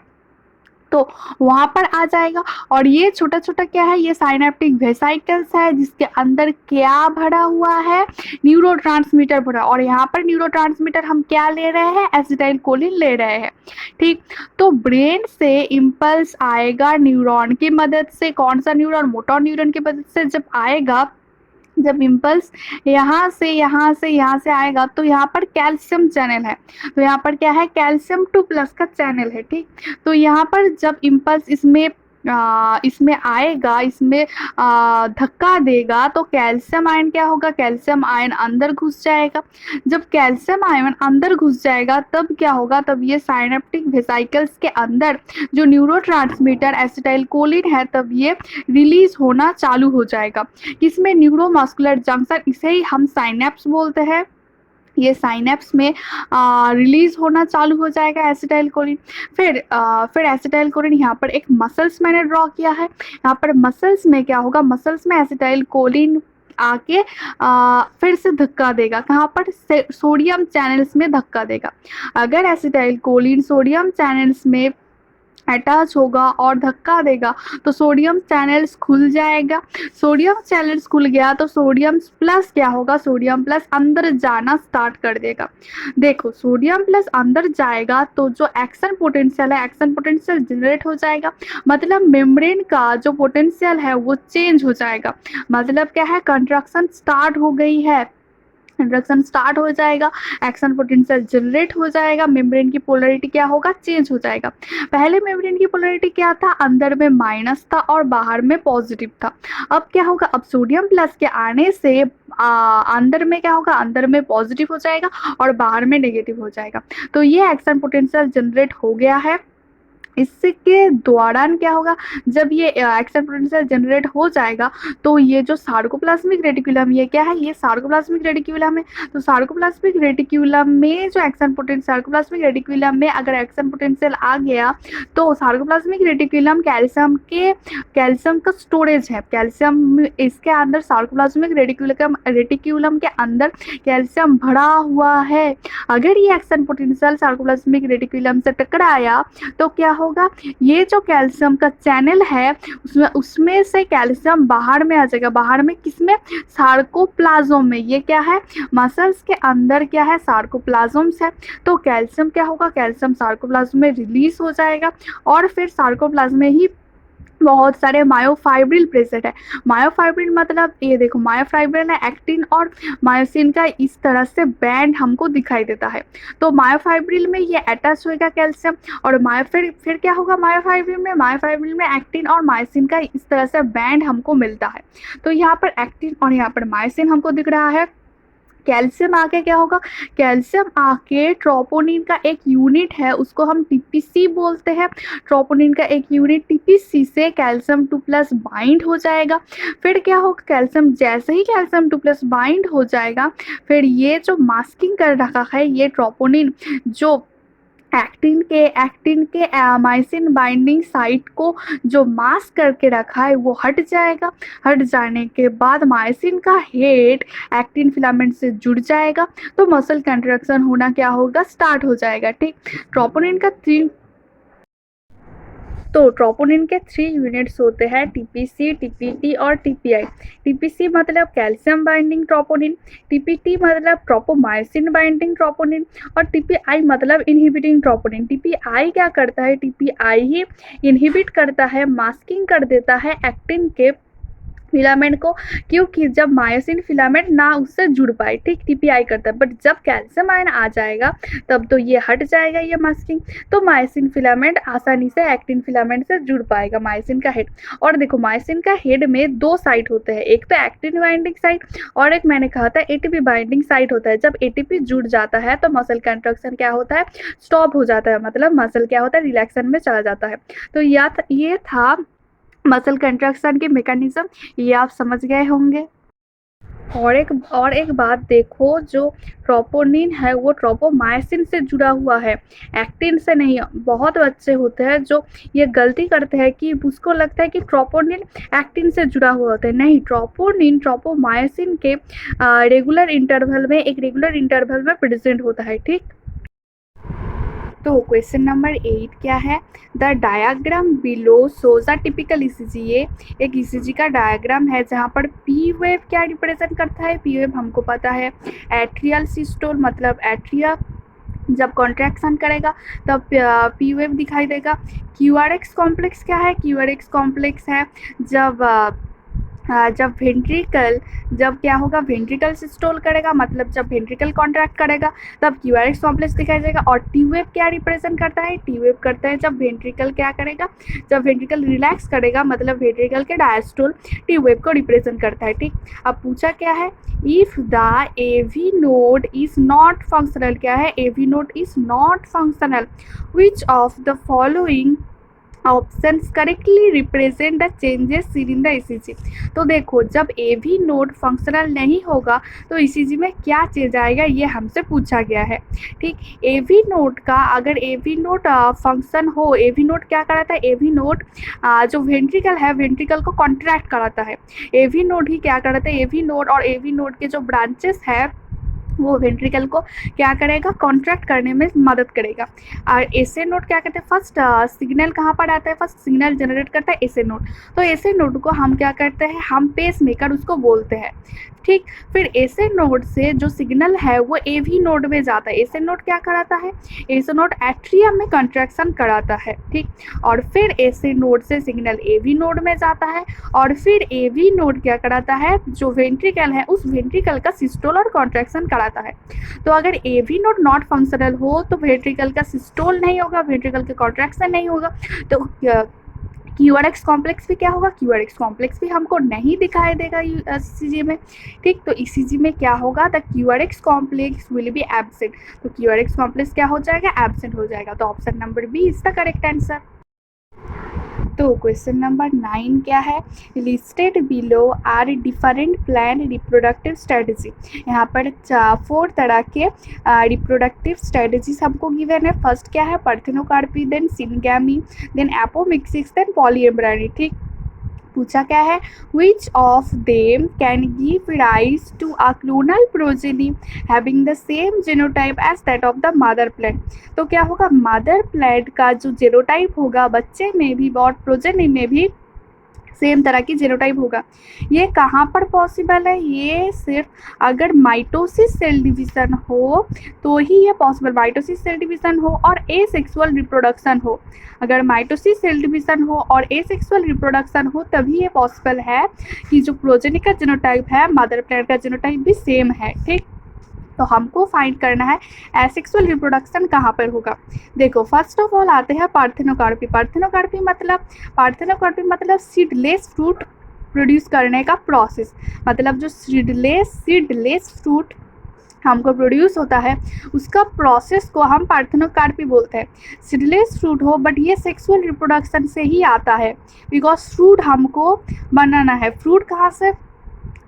तो वहां पर आ जाएगा। और ये छोटा छोटा क्या है? ये साइनेप्टिक वेसाइकल्स है जिसके अंदर क्या भरा हुआ है? न्यूरोट्रांसमीटर भरा। और यहाँ पर न्यूरोट्रांसमीटर हम क्या ले रहे हैं? एसिटाइल कोलिन ले रहे हैं। ठीक, तो ब्रेन से इम्पल्स आएगा न्यूरॉन की मदद से। कौन सा न्यूरॉन? मोटर न्यूरॉन की मदद से जब आएगा, जब इम्पल्स यहाँ से आएगा तो यहाँ पर कैल्शियम चैनल है, तो यहाँ पर क्या है? कैल्शियम 2+ का चैनल है। ठीक, तो यहाँ पर जब इम्पल्स इसमें आएगा, इसमें धक्का देगा तो कैल्शियम आयन क्या होगा? कैल्शियम आयन अंदर घुस जाएगा। जब कैल्शियम आयन अंदर घुस जाएगा तब क्या होगा? तब ये साइनेप्टिक वेसाइकल्स के अंदर जो न्यूरोट्रांसमीटर एसिटाइल कोलिन है तब ये रिलीज होना चालू हो जाएगा। किसमें? न्यूरोमस्कुलर जंक्शन, इसे ही हम साइनेप्स बोलते हैं। ये साइनेप्स में रिलीज होना चालू हो जाएगा एसिटाइल कोलिन। फिर एसिटाइल कोलिन यहाँ पर एक मसल्स मैंने ड्रॉ किया है। यहाँ पर मसल्स में क्या होगा? मसल्स में एसिटाइल कोलिन आके फिर से धक्का देगा। कहाँ पर? सोडियम चैनल्स में धक्का देगा। अगर एसिटाइल कोलिन सोडियम चैनल्स में अटैच होगा और धक्का देगा तो सोडियम चैनल्स खुल जाएगा। सोडियम चैनल्स खुल गया तो सोडियम प्लस क्या होगा? सोडियम प्लस अंदर जाना स्टार्ट कर देगा। देखो, सोडियम प्लस अंदर जाएगा तो जो एक्शन पोटेंशियल है, एक्शन पोटेंशियल जनरेट हो जाएगा। मतलब मेम्ब्रेन का जो पोटेंशियल है वो चेंज हो जाएगा। मतलब क्या है? कंट्रैक्शन स्टार्ट हो गई है, कंट्रैक्शन स्टार्ट हो जाएगा, एक्शन पोटेंशियल जनरेट हो जाएगा, मेम्ब्रेन की पोलरिटी क्या होगा? चेंज हो जाएगा। पहले मेम्ब्रेन की पोलरिटी क्या था? अंदर में माइनस था और बाहर में पॉजिटिव था। अब क्या होगा? अब सोडियम प्लस के आने से अंदर में क्या होगा? अंदर में पॉजिटिव हो जाएगा और बाहर में नेगेटिव हो जाएगा। तो ये एक्शन पोटेंशियल जनरेट हो गया है। इसके दौरान क्या होगा, जब ये एक्शन पोटेंशियल जनरेट हो जाएगा तो ये जो सार्कोप्लाज्मिक रेटिकुलम, ये क्या है, ये सार्कोप्लाज्मिक रेटिकुलम है। तो सार्कोप्लाज्मिक रेटिकुलम में जो एक्शन पोटेंशियल, सार्कोप्लाज्मिक रेटिकुलम में अगर एक्शन पोटेंशियल आ गया तो सार्कोप्लाज्मिक रेटिकुलम कैल्शियम का स्टोरेज है। कैल्शियम इसके अंदर सार्कोप्लाज्मिक रेटिकुलम के अंदर कैल्शियम भरा हुआ है। अगर ये एक्शन पोटेंशियल सार्कोप्लाज्मिक रेटिकुलम से टकराया तो क्या होगा, ये जो कैल्शियम का चैनल है उसमें से कैल्शियम बाहर में आ जाएगा। बाहर में किसमें, सार्कोप्लाज्म में। ये क्या है, मसल्स के अंदर क्या है, सार्कोप्लाज्म्स है। तो कैल्शियम क्या होगा, कैल्शियम सार्कोप्लाज्म में रिलीज हो जाएगा और फिर सार्कोप्लाज्म में ही बहुत सारे मायोफाइब्रिल प्रेजेंट है। मायोफाइब्रिल मतलब ये देखो, मायोफाइब्रिल है एक्टिन और मायोसिन का इस तरह से बैंड हमको दिखाई देता है। तो मायोफाइब्रिल में ये अटैच होएगा कैल्शियम और फिर क्या होगा, मायोफाइब्रिल में एक्टिन और मायोसिन का इस तरह से बैंड हमको मिलता है। तो यहाँ पर एक्टिन और यहाँ पर मायोसिन हमको दिख रहा है। कैल्शियम आके क्या होगा, कैल्शियम आके ट्रोपोनिन का एक यूनिट है, उसको हम टीपीसी बोलते हैं। ट्रोपोनिन का एक यूनिट टीपीसी से कैल्शियम 2+ बाइंड हो जाएगा। फिर क्या होगा, कैल्शियम जैसे ही कैल्शियम 2+ बाइंड हो जाएगा, फिर ये जो मास्किंग कर रखा है ये ट्रोपोनिन, जो एक्टिन के माइसिन बाइंडिंग साइट को जो मास्क करके रखा है वो हट जाएगा। हट जाने के बाद माइसिन का हेड एक्टिन फिलामेंट से जुड़ जाएगा तो मसल कंट्रैक्शन होना क्या होगा, स्टार्ट हो जाएगा। ठीक, ट्रोपोनिन के 3 यूनिट्स होते हैं, टीपीसी, टीपीटी और टीपीआई। टीपीसी मतलब कैल्शियम बाइंडिंग ट्रोपोनिन, टीपीटी मतलब ट्रोपोमाइसिन बाइंडिंग ट्रोपोनिन और टीपीआई मतलब इनहिबिटिंग ट्रोपोनिन। टीपीआई क्या करता है, टीपीआई ही इनहिबिट करता है, मास्किंग कर देता है एक्टिन के फिलामेंट को, क्योंकि जब मायोसिन फिलामेंट ना उससे जुड़ पाए, ठीक, टीपीआई करता है। बट जब कैल्शियम आयन आ जाएगा तब तो ये हट जाएगा ये मास्किंग, तो मायोसिन फिलामेंट आसानी से एक्टिन फिलामेंट से जुड़ पाएगा, मायोसिन का हेड। और देखो मायोसिन का हेड में 2 साइट होते हैं, एक तो एक्टिन बाइंडिंग साइट और एक मैंने कहा था एटीपी बाइंडिंग साइट होता है। जब एटीपी जुड़ जाता है तो मसल कंट्रैक्शन क्या होता है, स्टॉप हो जाता है, मतलब मसल क्या होता है, रिलैक्सन में चला जाता है। तो ये था मसल कंट्रैक्शन के मैकेनिज्म, ये आप समझ गए होंगे। और एक बात देखो, जो ट्रोपोनिन है वो ट्रोपोमाइसिन से जुड़ा हुआ है, एक्टिन से नहीं। बहुत बच्चे होते हैं जो ये गलती करते हैं कि उसको लगता है कि ट्रोपोनिन एक्टिन से जुड़ा हुआ होता है। नहीं, ट्रोपोनिन ट्रोपोमाइसिन के एक रेगुलर इंटरवल में प्रेजेंट होता है। ठीक, तो क्वेश्चन नंबर 8 क्या है, the diagram below shows a typical ECG. ये एक ईसीजी का डायग्राम है जहाँ पर पी वेव क्या रिप्रेजेंट करता है, पी वेव हमको पता है एट्रियल सिस्टोल, मतलब एट्रिया जब कॉन्ट्रैक्शन करेगा तब पी वेव दिखाई देगा। क्यूआरएक्स कॉम्प्लेक्स क्या है, क्यूआरएक्स कॉम्प्लेक्स है जब वेंट्रिकल, जब क्या होगा, वेंट्रिकल सिस्टोल करेगा, मतलब जब वेंट्रिकल कॉन्ट्रैक्ट करेगा तब क्यूआरएक्स कॉम्प्लेक्स दिखाई देगा। और टी वेव क्या रिप्रेजेंट करता है, टी वेव करता है जब वेंट्रिकल क्या करेगा, जब वेंट्रिकल रिलैक्स करेगा, मतलब वेंट्रिकल के डायस्टोल टी वेव को रिप्रेजेंट करता है। ठीक, अब पूछा क्या है, if the AV node is not functional, क्या है, AV node is not functional, which of the following options correctly represent the changes seen in the ECG. तो देखो, जब एवी नोड फंक्शनल नहीं होगा तो ईसीजी में क्या चेंज आएगा, ये हमसे पूछा गया है। ठीक, एवी नोड का अगर एवी नोड फंक्शन हो, एवी नोड क्या कराता है, एवी नोड जो वेंट्रिकल है वेंट्रिकल को कॉन्ट्रैक्ट कराता है। एवी नोड ही क्या कराता है, एवी नोड और एवी नोड के जो ब्रांचेस है वो वेंट्रिकल को क्या करेगा, कॉन्ट्रैक्ट करने में मदद करेगा। और एसए नोड क्या कहते हैं, फर्स्ट सिग्नल कहाँ पर आता है, फर्स्ट सिग्नल जनरेट करता है एसए नोड। तो एसए नोड को हम क्या करते हैं, हम पेस मेकर उसको बोलते हैं। ठीक, फिर एसए नोड से जो सिग्नल है वो एवी नोड में जाता है। एसए नोड क्या कराता है, एसए नोड एट्रियम में कंट्रैक्शन कराता है। ठीक, और फिर एसए नोड से सिग्नल एवी नोड में जाता है और फिर एवी नोड क्या कराता है, जो वेंट्रिकल है उस वेंट्रिकल का सिस्टोल और कॉन्ट्रैक्शन कराता है। तो अगर एवी नोड नॉट फंक्शनल हो तो वेंट्रिकल का सिस्टोल नहीं होगा, वेंट्रिकल का कॉन्ट्रैक्शन नहीं होगा, तो क्यूआरएक्स कॉम्प्लेक्स भी क्या होगा, क्यूआरएक्स कॉम्प्लेक्स भी हमको नहीं दिखाई देगा ईसीजी में। ठीक, तो ईसीजी में क्या होगा, the QRS complex will be absent. तो क्यूआरएक्स कॉम्प्लेक्स क्या हो जाएगा, एब्सेंट हो जाएगा। तो option number B is the correct answer. तो क्वेश्चन नंबर 9 क्या है, listed below are different plan reproductive strategy. यहाँ पर 4 तरह के रिप्रोडक्टिव स्ट्रेटजीज हमको गिवन है। फर्स्ट क्या है, parthenocarpy, then syngamy, then apomixis, then polyembryony. ठीक, पूछा क्या है, which of them can give rise to a clonal progeny having the same genotype as that of the mother plant. तो क्या होगा, मदर प्लांट का जो जीनोटाइप होगा बच्चे में भी और प्रोजेनी में भी सेम तरह की जीनोटाइप होगा। ये कहाँ पर पॉसिबल है, ये सिर्फ अगर माइटोसिस सेल डिवीजन हो तो ही ये पॉसिबल, माइटोसिस सेल डिवीजन हो और एसेक्सुअल रिप्रोडक्शन हो। अगर माइटोसिस सेल डिवीजन हो और एसेक्सुअल रिप्रोडक्शन हो तभी ये पॉसिबल है कि जो प्रोजेनी का जीनोटाइप है मदर प्लांट का जीनोटाइप भी सेम है। ठीक, तो हमको फाइंड करना है एसेक्सुअल रिप्रोडक्शन कहाँ पर होगा। देखो फर्स्ट ऑफ ऑल आते हैं पार्थेनोकार्पी। पार्थेनोकार्पी मतलब सीडलेस फ्रूट प्रोड्यूस करने का प्रोसेस, मतलब जो सीडलेस फ्रूट हमको प्रोड्यूस होता है उसका प्रोसेस को हम पार्थेनोकार्पी बोलते हैं। सीडलेस फ्रूट हो बट ये सेक्सुअल रिप्रोडक्शन से ही आता है, बिकॉज फ्रूट हमको बनाना है। फ्रूट कहाँ से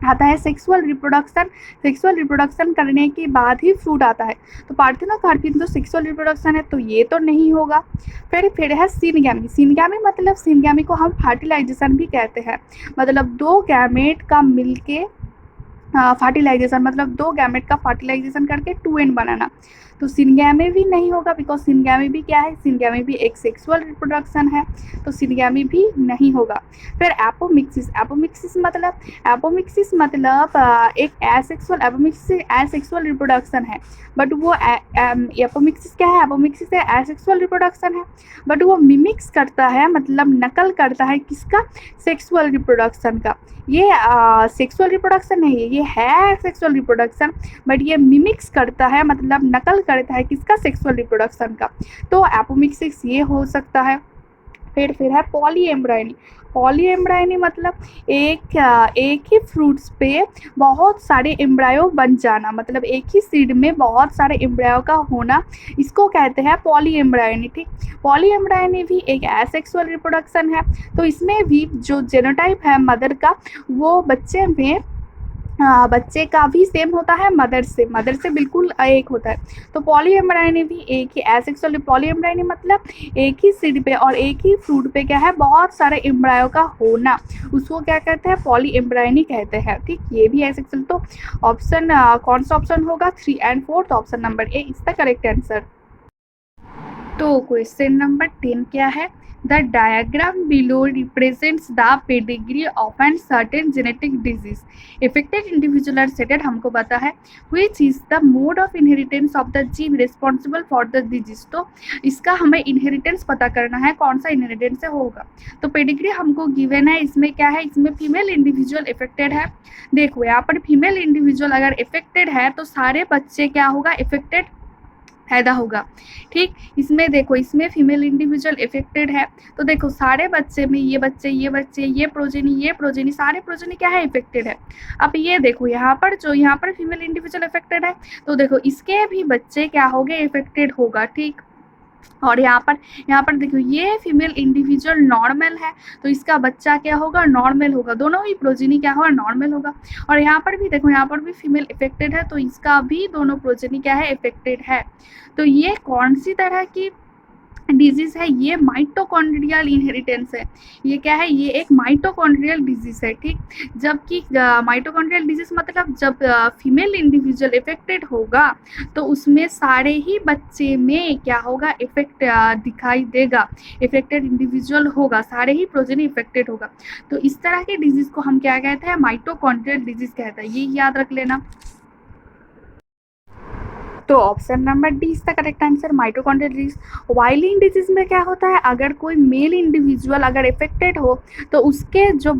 आता है, सेक्सुअल रिप्रोडक्शन करने के बाद ही फ्रूट आता है। तो पार्थेनोकार्पी तो सेक्सुअल रिप्रोडक्शन है तो ये तो नहीं होगा। फिर है सिनगैमी मतलब सिनगैमी को हम फर्टिलाइजेशन भी कहते हैं, मतलब 2 गैमेट का मिलके फर्टिलाइजेशन, मतलब 2 गैमेट का फर्टिलाइजेशन करके 2n बनाना। तो सिनगैमी भी नहीं होगा, बिकॉज सिनगैमी भी क्या है, सिनगैमी भी एक सेक्सुअल रिप्रोडक्शन है, तो सिनगैमी भी नहीं होगा। फिर एपोमिक्सिस मतलब एक एसेक्सुअल रिप्रोडक्शन है, बट वो एपोमिक्सिस क्या है, एपोमिक्सिस एसेक्सुअल रिप्रोडक्शन है, बट वो मिमिक्स करता है, मतलब नकल करता है किसका, सेक्सुअल रिप्रोडक्शन का। ये सेक्सुअल रिप्रोडक्शन नहीं है, ये है सेक्सुअल रिप्रोडक्शन बट ये मिमिक्स करता है, मतलब नकल करता है किसका, सेक्सुअल रिप्रोडक्शन का। तो एपोमिक्सिस ये हो सकता है। फिर है पॉलीएम्ब्रायनी मतलब एक ही फ्रूट्स पे बहुत सारे एम्ब्रायो बन जाना, मतलब एक ही सीड में बहुत सारे एम्ब्रायो का होना, इसको कहते हैं पॉलीएम्ब्रायनी। ठीक, पॉलीएम्ब्रायनी भी एक एसेक्सुअल रिप्रोडक्शन है, तो इसमें भी जो जेनोटाइप है मदर का वो बच्चे का भी सेम होता है, मदर से बिल्कुल एक होता है। तो पॉलीएम्ब्रायनी भी एक ही एसेक्सुअल, पॉलीएम्ब्रायनी मतलब एक ही सीड पे और एक ही फ्रूट पे क्या है, बहुत सारे एम्ब्रायो का होना, उसको क्या कहते हैं, पॉलीएम्ब्रायनी कहते हैं। ठीक, ये भी एसेक्सुअल। तो ऑप्शन कौन सा ऑप्शन होगा, 3 and 4, option number A is the correct answer. तो क्वेश्चन नंबर 10 क्या है, the diagram below represents the pedigree of an certain genetic disease, affected individual are shaded. हमको पता है which is the mode of inheritance of the gene responsible for the disease. तो इसका हमें इनहेरिटेंस पता करना है, कौन सा इनहेरिटेंस से होगा। तो पेडिग्री हमको गिवन है, इसमें क्या है, इसमें फीमेल इंडिविजुअल इफेक्टेड है। देखो यहाँ पर फीमेल इंडिविजुअल अगर इफेक्टेड है तो सारे बच्चे क्या होगा, इफेक्टेड पैदा होगा। ठीक, इसमें देखो इसमें फीमेल इंडिविजुअल इफेक्टेड है, तो देखो सारे बच्चे में ये प्रोजेनी सारे प्रोजेनी क्या है, इफेक्टेड है। अब ये देखो यहाँ पर फीमेल इंडिविजुअल इफेक्टेड है, तो देखो इसके भी बच्चे क्या हो गए, इफेक्टेड होगा। ठीक, और यहाँ पर देखो ये फीमेल इंडिविजुअल नॉर्मल है, तो इसका बच्चा क्या होगा, नॉर्मल होगा, दोनों ही प्रोजेनी क्या होगा, नॉर्मल होगा। और यहाँ पर भी देखो यहाँ पर भी फीमेल इफेक्टेड है, तो इसका भी दोनों प्रोजेनी क्या है, इफेक्टेड है। तो ये कौन सी तरह की डिजीज है, ये माइटोकॉन्ड्रियल इनहेरिटेंस है। ये क्या है, ये एक माइटोकॉन्ड्रियल डिजीज है। ठीक, जबकि माइटोकॉन्ड्रियल डिजीज मतलब जब फीमेल इंडिविजुअल इफेक्टेड होगा तो उसमें सारे ही बच्चे में क्या होगा, इफेक्ट दिखाई देगा, इफेक्टेड इंडिविजुअल होगा, सारे ही प्रोजेनी इफेक्टेड होगा। तो इस तरह के डिजीज को हम क्या कहते हैं, माइटोकॉन्ड्रियल डिजीज कहते हैं, ये याद रख लेना। तो option number D is the correct answer, mitochondrial disease. Oiling disease में क्या होता है, अगर कोई मेल इंडिविजुअल अगर इफेक्टेड हो तो उसके जो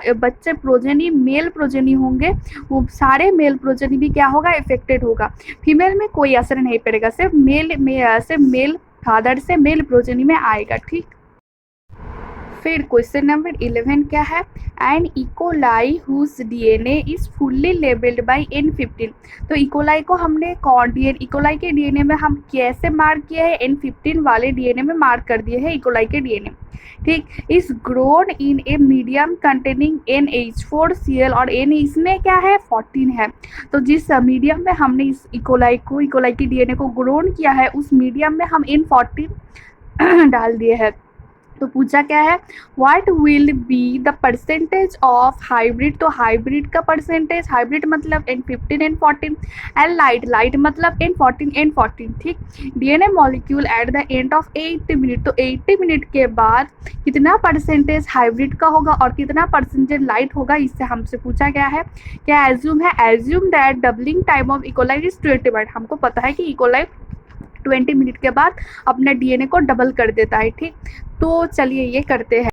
बच्चे प्रोजेनी मेल प्रोजेनी होंगे, वो सारे मेल प्रोजेनी भी क्या होगा, इफेक्टेड होगा। फीमेल में कोई असर नहीं पड़ेगा, सिर्फ मेल फादर से मेल प्रोजेनी में आएगा। ठीक, फिर क्वेश्चन नंबर 11 क्या है, an E coli whose DNA is fully labelled by N15। तो इकोलाई को हमने इकोलाई के डीएनए में हम कैसे मार्क किए हैं, N15 वाले डीएनए में मार्क कर दिए हैं इकोलाई के डीएनए। ठीक, is grown in a medium containing NH4Cl, और N इसमें क्या है 14 है। तो जिस मीडियम में हमने इस इकोलाई की डीएनए को ग्रोन किया है उस मीडियम में हम N14 डाल दिए हैं। तो पूछा क्या है, what will be the percentage of hybrid. तो हाइब्रिड का परसेंटेज, हाइब्रिड मतलब N15 N14, एंड लाइट मतलब N14 ठीक। DNA molecule at the end of 80 minute. तो 80 मिनट के बाद कितना परसेंटेज हाइब्रिड का होगा और कितना परसेंटेज लाइट होगा, इससे हमसे पूछा गया है। क्या एज्यूम है, assume that doubling time of E coli is 20 minute. हमको पता है कि इकोलाई 20 मिनट के बाद अपने डीएनए को डबल कर देता है। ठीक, तो चलिए ये करते हैं।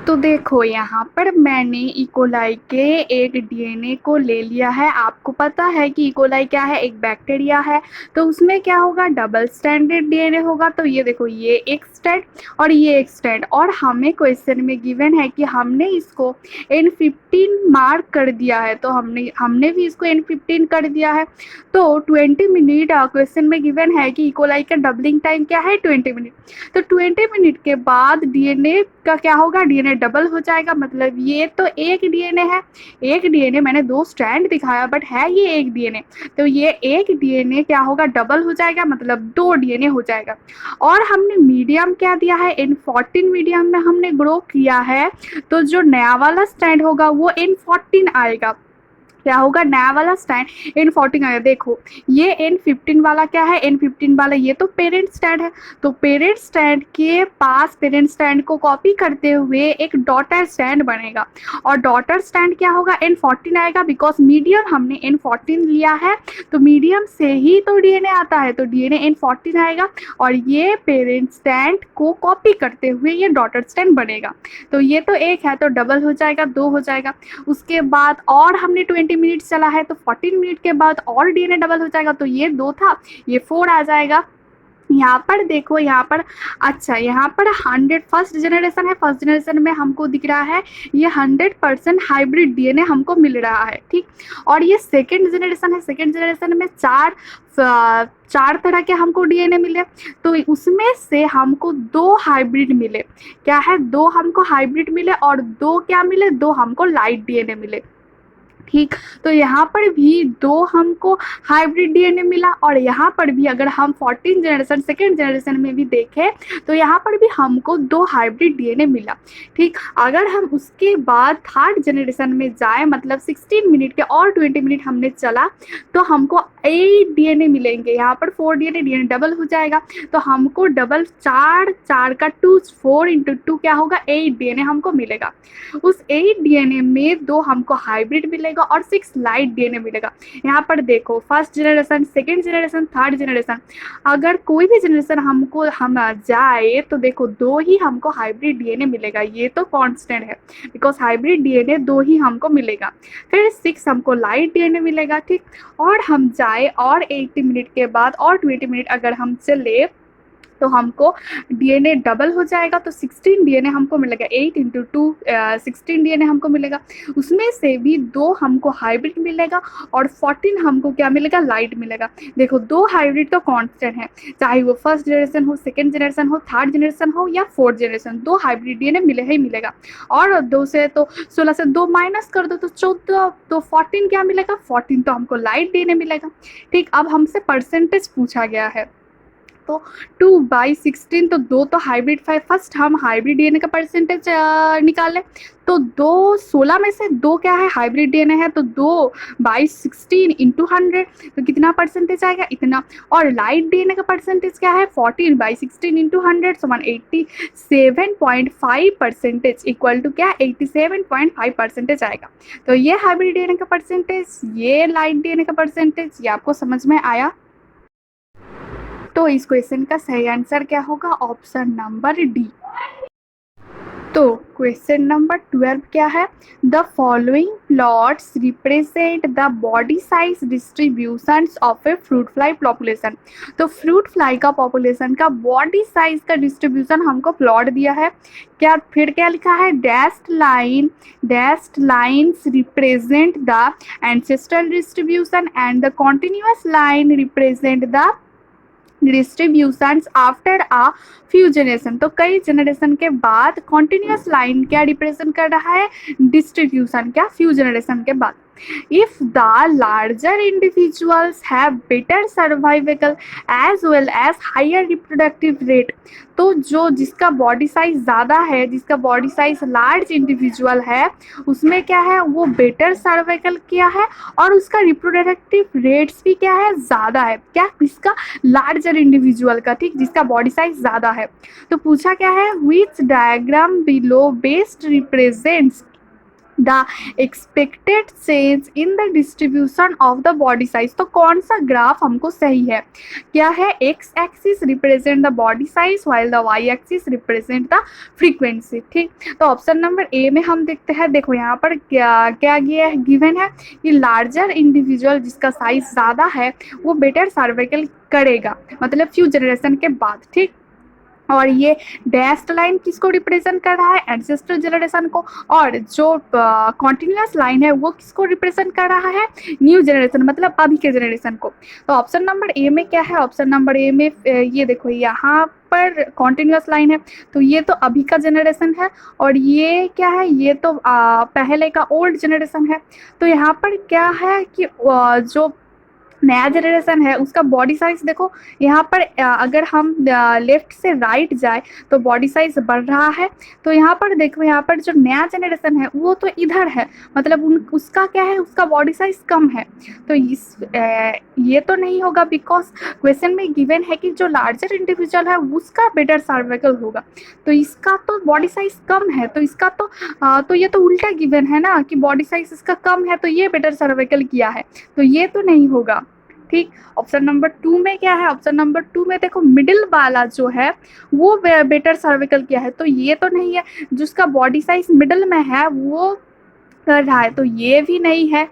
तो देखो यहाँ पर मैंने इकोलाई के एक डीएनए को ले लिया है। आपको पता है कि इकोलाई क्या है, एक बैक्टीरिया है। तो उसमें क्या होगा, डबल स्टैंडर्ड डीएनए होगा। तो ये देखो, ये एक स्टैंड और ये एक स्टैंड, और हमें क्वेश्चन में गिवन है कि हमने इसको N15 मार्क कर दिया है। तो हमने भी इसको N15 कर दिया है। तो 20 मिनट क्वेश्चन में गिवन है कि इकोलाई का डबलिंग टाइम क्या है 20 मिनट। तो 20 मिनट के बाद डीएनए का क्या होगा, डीएनए डबल हो जाएगा। मतलब ये तो एक डीएनए है, एक डीएनए, मैंने 2 स्ट्रैंड दिखाया बट है ये एक डीएनए। तो ये एक डीएनए क्या होगा, डबल हो जाएगा, मतलब 2 डीएनए हो जाएगा। और हमने मीडियम क्या दिया है, N14 मीडियम में हमने ग्रो किया है। तो जो नया वाला स्ट्रैंड होगा वो N14 आएगा। क्या होगा, नया वाला स्टैंड N14 आया। देखो ये N15 वाला क्या है, N15 वाला ये तो पेरेंट स्टैंड है। तो पेरेंट स्टैंड के पास पेरेंट स्टैंड को कॉपी करते हुए एक डॉटर स्टैंड बनेगा, और डॉटर स्टैंड क्या होगा, N14 आएगा। बिकॉज मीडियम हमने N14 लिया है, तो मीडियम से ही तो डीएनए आता है, तो डीएनए N14 आएगा, और ये पेरेंट स्टैंड को कॉपी करते हुए ये डॉटर स्टैंड बनेगा। तो ये तो एक है, तो डबल हो जाएगा, 2 हो जाएगा। उसके बाद और हमने 20 मिनट चला है, तो 14 मिनट के बाद और डीएनए डबल हो जाएगा। तो ये 2 था, ये 4 आ जाएगा। यहाँ पर देखो, यहाँ पर अच्छा, यहाँ पर 100 फर्स्ट जनरेशन है। फर्स्ट जनरेशन में हमको दिख रहा है ये 100% हाइब्रिड डीएनए हमको मिल रहा है। ठीक, और ये सेकेंड जनरेशन है। सेकेंड जनरेशन में चार तरह के हमको डीएनए मिले। तो उसमें से हमको 2 हाइब्रिड मिले। क्या है, 2 हमको हाइब्रिड मिले, और 2 क्या मिले, 2 हमको लाइट डीएनए मिले। ठीक, तो यहाँ पर भी 2 हमको हाइब्रिड डीएनए मिला, और यहाँ पर भी अगर हम 14 जनरेशन सेकेंड जनरेशन में भी देखें तो यहाँ पर भी हमको 2 हाइब्रिड डीएनए मिला। ठीक, अगर हम उसके बाद थर्ड जनरेशन में जाए, मतलब 16 मिनट के और 20 मिनट हमने चला, तो हमको 8 डीएनए मिलेंगे। यहाँ पर 4 डीएनए डबल हो जाएगा। तो हमको डबल 4 का 2 4 × 2 क्या होगा, 8 डीएनए हमको मिलेगा। उस 8 डीएनए में 2 हमको हाइब्रिड मिलेगा और 6 लाइट डीएनए मिलेगा। यहाँ पर देखो, first generation, second generation, third generation, अगर कोई भी जनरेशन हम जाए तो देखो 2 ही हमको हाइब्रिड डीएनए मिलेगा। ये तो कांस्टेंट है, बिकॉज हाइब्रिड डीएनए 2 ही हमको मिलेगा। फिर 6 हमको लाइट डीएनए मिलेगा। ठीक, और हम जाए और 80 मिनट के बाद और 20 मिनट अगर हम चले तो हमको डीएनए डबल हो जाएगा। तो 16 डीएनए हमको मिलेगा, 8 × 2 16 डीएनए हमको मिलेगा। उसमें से भी 2 हमको हाइब्रिड मिलेगा, और 14 हमको क्या मिलेगा, लाइट मिलेगा। देखो 2 हाइब्रिड तो कांस्टेंट है, चाहे वो फर्स्ट जनरेशन हो, सेकेंड जनरेशन हो, थर्ड जनरेशन हो या फोर्थ जनरेशन, 2 हाइब्रिड डीएनए मिले ही मिलेगा। और 2 से तो 16 से 2 माइनस कर दो तो 14, तो 14 क्या मिलेगा, 14 तो हमको लाइट डीएनए मिलेगा। ठीक, अब हमसे परसेंटेज पूछा गया है। तो 2/16, तो 2 तो हाइब्रिड, फर्स्ट हम हाइब्रिड डीएनए का परसेंटेज निकालें। तो 16 में से 2 क्या है, हाइब्रिड डीएनए है। तो 2/16 × 100, तो कितना परसेंटेज आएगा, इतना। और लाइट डीएनए का परसेंटेज क्या है, 14/16 × 100 = 87.5% इक्वल टू क्या, 87.5% आएगा। तो ये हाइब्रिड डीएनए का परसेंटेज, ये लाइट डीएनए का परसेंटेज, ये आपको समझ में आया। तो इस क्वेश्चन का सही आंसर क्या होगा, ऑप्शन नंबर डी। तो क्वेश्चन नंबर 12 क्या है? The following plots represent the body size distributions of a fruit fly population. तो फ्रूट फ्लाई का पॉपुलेशन का बॉडी साइज का डिस्ट्रीब्यूशन हमको प्लॉट दिया है। क्या फिर क्या लिखा है? Dashed lines represent the ancestral distribution and the continuous line represent the distributions after a few generation. तो कई जनरेशन के बाद कॉन्टिन्यूस लाइन क्या रिप्रेजेंट कर रहा है? डिस्ट्रीब्यूशन क्या? फ्यू जनरेशन के बाद। If the larger individuals have better survival as well as higher reproductive rate, तो जो जिसका बॉडी साइज ज़्यादा है, जिसका बॉडी साइज लार्ज इंडिविजुअल है, उसमें क्या है? वो बेटर सर्वाइकल किया है और उसका रिप्रोडक्टिव रेट्स भी क्या है? ज़्यादा है। क्या? किसका? लार्जर इंडिविजुअल का, ठीक, जिसका बॉडी साइज ज़्यादा है। तो पूछा क्या है? Which diagram below best represents the expected change in the distribution of the body size. तो कौन सा ग्राफ हमको सही है? क्या है? X axis represent the body size while the Y axis represent the frequency. ठीक, तो ऑप्शन नंबर ए में हम देखते हैं। देखो यहाँ पर क्या क्या गिवन है कि लार्जर इंडिविजुअल जिसका साइज ज़्यादा है वो बेटर सर्वाइकल करेगा, मतलब फ्यू जनरेशन के बाद। ठीक, और ये डैश्ड लाइन किसको रिप्रेजेंट कर रहा है? एंसेस्ट्रल जनरेशन को। और जो कॉन्टिन्यूअस लाइन है वो किसको रिप्रेजेंट कर रहा है? न्यू जनरेशन, मतलब अभी के जनरेशन को। तो ऑप्शन नंबर ए में क्या है? ऑप्शन नंबर ए में ये देखो, यहाँ पर कॉन्टिन्यूअस लाइन है, तो ये तो अभी का जनरेशन है। और ये क्या है? ये तो पहले का ओल्ड जनरेशन है। तो यहाँ पर क्या है कि जो नया जनरेशन है उसका बॉडी साइज देखो, यहाँ पर अगर हम लेफ्ट से राइट जाए तो बॉडी साइज बढ़ रहा है। तो यहाँ पर देखो, यहाँ पर जो नया जनरेशन है वो तो इधर है, मतलब उसका क्या है? उसका बॉडी साइज कम है। तो ये तो नहीं होगा, बिकॉज क्वेश्चन में गिवन है कि जो लार्जर इंडिविजुअल है उसका बेटर सर्वाइकल होगा। तो इसका तो बॉडी साइज कम है, तो इसका तो ये तो उल्टा गिवन है ना कि बॉडी साइज इसका कम है तो ये बेटर सर्वाइकल किया है, तो ये तो नहीं होगा। ठीक, ऑप्शन नंबर 2 में क्या है? ऑप्शन नंबर 2 में देखो, मिडिल वाला जो है वो बेटर सर्विकल किया है, तो ये तो नहीं है। जिसका बॉडी साइज मिडिल में है वो कर रहा है, तो ये भी नहीं है।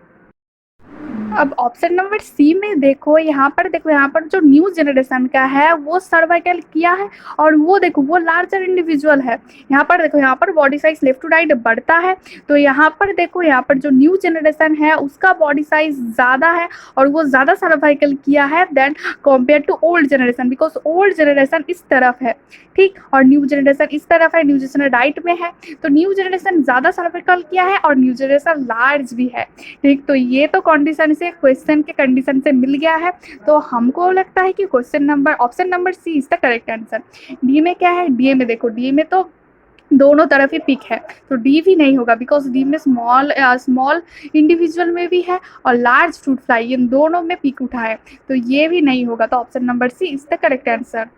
अब ऑप्शन नंबर सी में देखो, यहाँ पर देखो, यहाँ पर जो न्यू जनरेशन का है वो सर्वाइकल किया है और वो देखो वो लार्जर इंडिविजुअल है। यहाँ पर देखो, यहाँ पर body size left to right बढ़ता है, तो यहाँ पर देखो, यहाँ पर जो न्यू जनरेशन है उसका बॉडी साइज ज़्यादा है और वो ज़्यादा सर्वाइकल किया है then compare to old generation, because old generation इस तरफ है, ठीक, और न्यू जनरेशन इस तरफ है, न्यू जनरेशन राइट में है। तो न्यू जनरेशन ज़्यादा सर्वाइकल किया है और न्यू जनरेशन लार्ज भी है। ठीक, तो ये तो कंडीशन से क्वेश्चन के कंडीशन से मिल गया है। तो हमको लगता है कि question number option number C is the correct answer. D में क्या है? डी में देखो, डी में तो दोनों तरफ ही पिक है, तो डी भी नहीं होगा, बिकॉज डी में स्मॉल इंडिविजुअल में भी है और लार्ज फ्रूट फ्लाई, इन दोनों में पिक उठा है, तो ये भी नहीं होगा। तो option number C is the correct answer.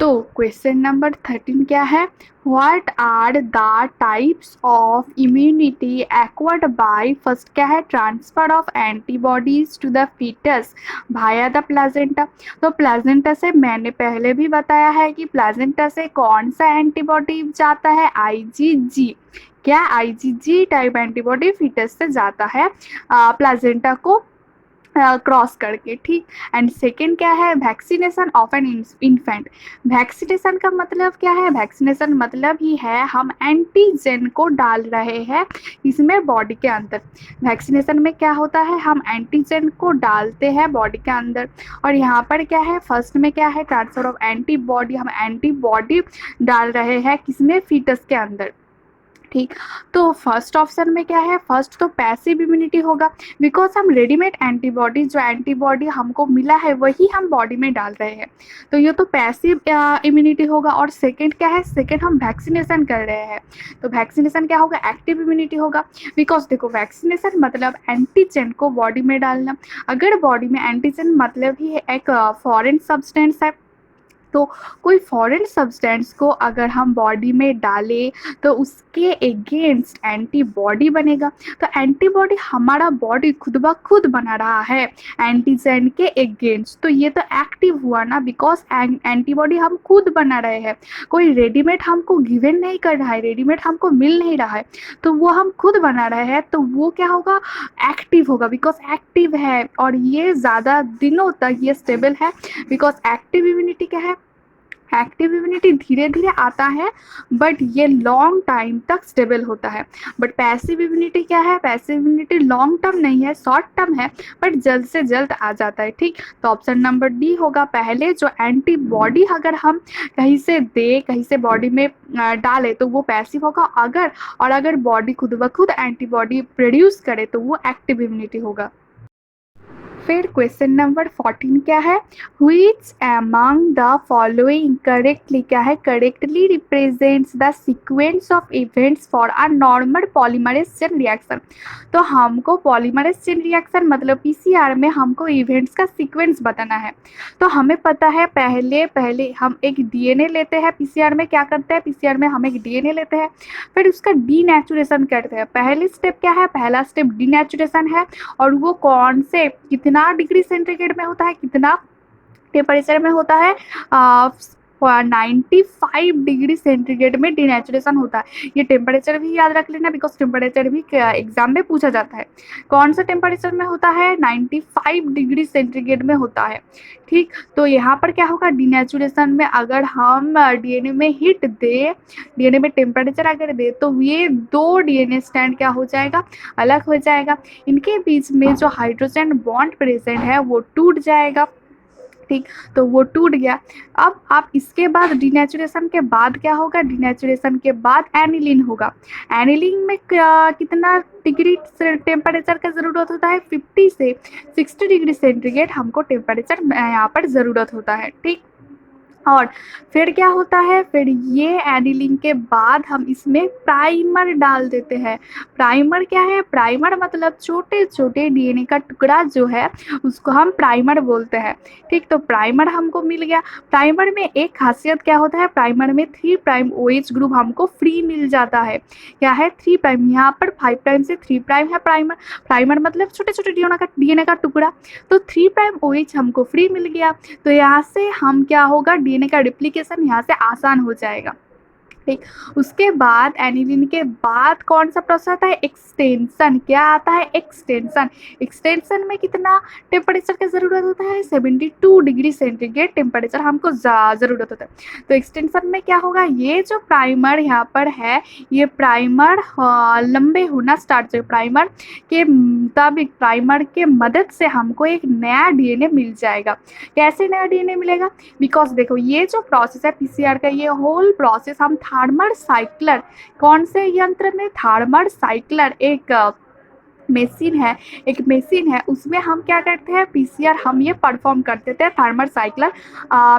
तो क्वेश्चन नंबर 13 क्या है? What are the types of immunity acquired by, first क्या है? Transfer of antibodies to the foetus via the placenta. तो प्लाजेंटा से मैंने पहले भी बताया है कि प्लाजेंटा से कौन सा एंटीबॉडी जाता है? आईजीजी। क्या? आईजीजी टाइप एंटीबॉडी फीटस से जाता है प्लाजेंटा को क्रॉस करके। ठीक, एंड सेकेंड क्या है? Vaccination of an infant. Vaccination का मतलब क्या है? वैक्सीनेशन मतलब ही है हम एंटीजन को डाल रहे हैं इसमें बॉडी के अंदर। वैक्सीनेशन में क्या होता है? हम एंटीजन को डालते हैं बॉडी के अंदर। और यहाँ पर क्या है? फर्स्ट में क्या है? ट्रांसफर ऑफ एंटीबॉडी, हम एंटीबॉडी डाल रहे हैं किसमें? फीटस के अंदर। ठीक, तो फर्स्ट ऑप्शन में क्या है? फर्स्ट तो पैसिव इम्यूनिटी होगा, बिकॉज हम रेडीमेड एंटीबॉडी, जो एंटीबॉडी हमको मिला है वही हम बॉडी में डाल रहे हैं, तो ये तो पैसिव इम्यूनिटी होगा। और सेकंड क्या है? सेकंड हम वैक्सीनेशन कर रहे हैं, तो वैक्सीनेशन क्या होगा? एक्टिव इम्यूनिटी होगा, बिकॉज देखो वैक्सीनेशन मतलब एंटीजन को बॉडी में डालना। अगर बॉडी में एंटीजन मतलब ही एक फॉरेन सब्सटेंस है, तो कोई फॉरेन सब्सटेंस को अगर हम बॉडी में डालें तो उसके अगेंस्ट एंटीबॉडी बनेगा। तो एंटीबॉडी हमारा बॉडी खुद ब खुद बना रहा है एंटीजन के अगेंस्ट, तो ये तो एक्टिव हुआ ना, बिकॉज एंटीबॉडी हम खुद बना रहे हैं, कोई रेडीमेड हमको गिवन नहीं कर रहा है, रेडीमेड हमको मिल नहीं रहा है, तो वो हम खुद बना रहे हैं, तो वो क्या होगा, एक्टिव होगा, बिकॉज एक्टिव है और ये ज़्यादा दिनों तक ये स्टेबल है। बिकॉज एक्टिव इम्यूनिटी क्या है, एक्टिव इम्यूनिटी धीरे धीरे आता है बट ये लॉन्ग टाइम तक स्टेबल होता है। बट पैसिव इम्यूनिटी क्या है, पैसिव इम्यूनिटी लॉन्ग टर्म नहीं है, शॉर्ट टर्म है, बट जल्द से जल्द आ जाता है। ठीक, तो ऑप्शन नंबर डी होगा पहले, जो एंटीबॉडी अगर हम कहीं से दे, कहीं से बॉडी में डाले तो वो पैसिव होगा, अगर बॉडी खुद ब खुद एंटीबॉडी प्रोड्यूस करे तो वो एक्टिव इम्यूनिटी होगा। फिर क्वेश्चन नंबर 14 क्या है, which among the following correctly क्या है, correctly represents the sequence of events for a normal polymerase chain reaction. तो हमको पॉलीमरेज चेन रिएक्शन मतलब पीसीआर में हमको इवेंट्स का सीक्वेंस बताना है। तो हमें पता है पहले हम एक डीएनए लेते हैं, पीसीआर में क्या करते हैं, पीसीआर में हम एक डीएनए लेते हैं, फिर उसका डीनेचुरेशन करते हैं। पहली स्टेप क्या है, पहला स्टेप डीनेचुरेशन है, और वो कौन से कितना डिग्री सेंटीग्रेड में होता है, कितना टेम्परेचर में होता है, 95 डिग्री सेंटीग्रेड में डिनेचुरेशन होता है। ये टेम्परेचर भी याद रख लेना, बिकॉज टेम्परेचर भी एग्जाम में पूछा जाता है। कौन सा टेम्परेचर में होता है, 95 डिग्री सेंटीग्रेड में होता है। ठीक, तो यहाँ पर क्या होगा, डिनेचुरेशन में अगर हम डीएनए में हीट दे, डीएनए में टेम्परेचर अगर दे, तो ये दो डीएनए स्टैंड क्या हो जाएगा, अलग हो जाएगा। इनके बीच में जो हाइड्रोजन बॉन्ड प्रेजेंट है वो टूट जाएगा। ठीक, तो वो टूट गया। अब आप इसके बाद डिनेचुरेशन के बाद क्या होगा, डिनेचुरेशन के बाद एनिलीन होगा। एनिलीन में कितना डिग्री टेम्परेचर का ज़रूरत होता है, 50 से 60 डिग्री सेंटीग्रेड हमको टेम्परेचर यहाँ पर ज़रूरत होता है। ठीक, और फिर क्या होता है, फिर ये एनिलिंग के बाद हम इसमें प्राइमर डाल देते हैं। प्राइमर क्या है, प्राइमर मतलब छोटे छोटे डीएनए का टुकड़ा जो है उसको हम प्राइमर बोलते हैं। ठीक, तो प्राइमर हमको मिल गया। प्राइमर में एक खासियत क्या होता है, प्राइमर में 3 प्राइम OH ग्रुप हमको फ्री मिल जाता है। क्या है, 3 प्राइम, यहाँ पर 5 प्राइम से 3 प्राइम है प्राइमर। प्राइमर मतलब छोटे छोटे डीएनए का टुकड़ा, तो 3 प्राइम OH हमको फ्री मिल गया। तो यहाँ से हम क्या होगा, डीएनए का रिप्लिकेशन यहाँ से आसान हो जाएगा। ठीक, उसके बाद एनिलीन के बाद कौन सा प्रोसेस आता है, एक्सटेंशन। क्या आता है, एक्सटेंशन। एक्सटेंशन में कितना टेम्परेचर की ज़रूरत होता है, 72 डिग्री सेंटीग्रेड टेम्परेचर हमको ज़रूरत होता है। तो एक्सटेंशन में क्या होगा, ये जो प्राइमर यहाँ पर है, ये प्राइमर लंबे होना स्टार्ट हो, प्राइमर के मुताबिक, प्राइमर के मदद से हमको एक नया डीएनए मिल जाएगा। कैसे नया डीएनए मिलेगा, बिकॉज देखो ये जो प्रोसेस है पीसीआर का, ये होल प्रोसेस हम थर्मल साइक्लर, कौन से यंत्र में, थर्मल साइक्लर एक मशीन है, उसमें हम क्या करते हैं, पीसीआर हम ये परफॉर्म करते थे थर्मल साइक्लर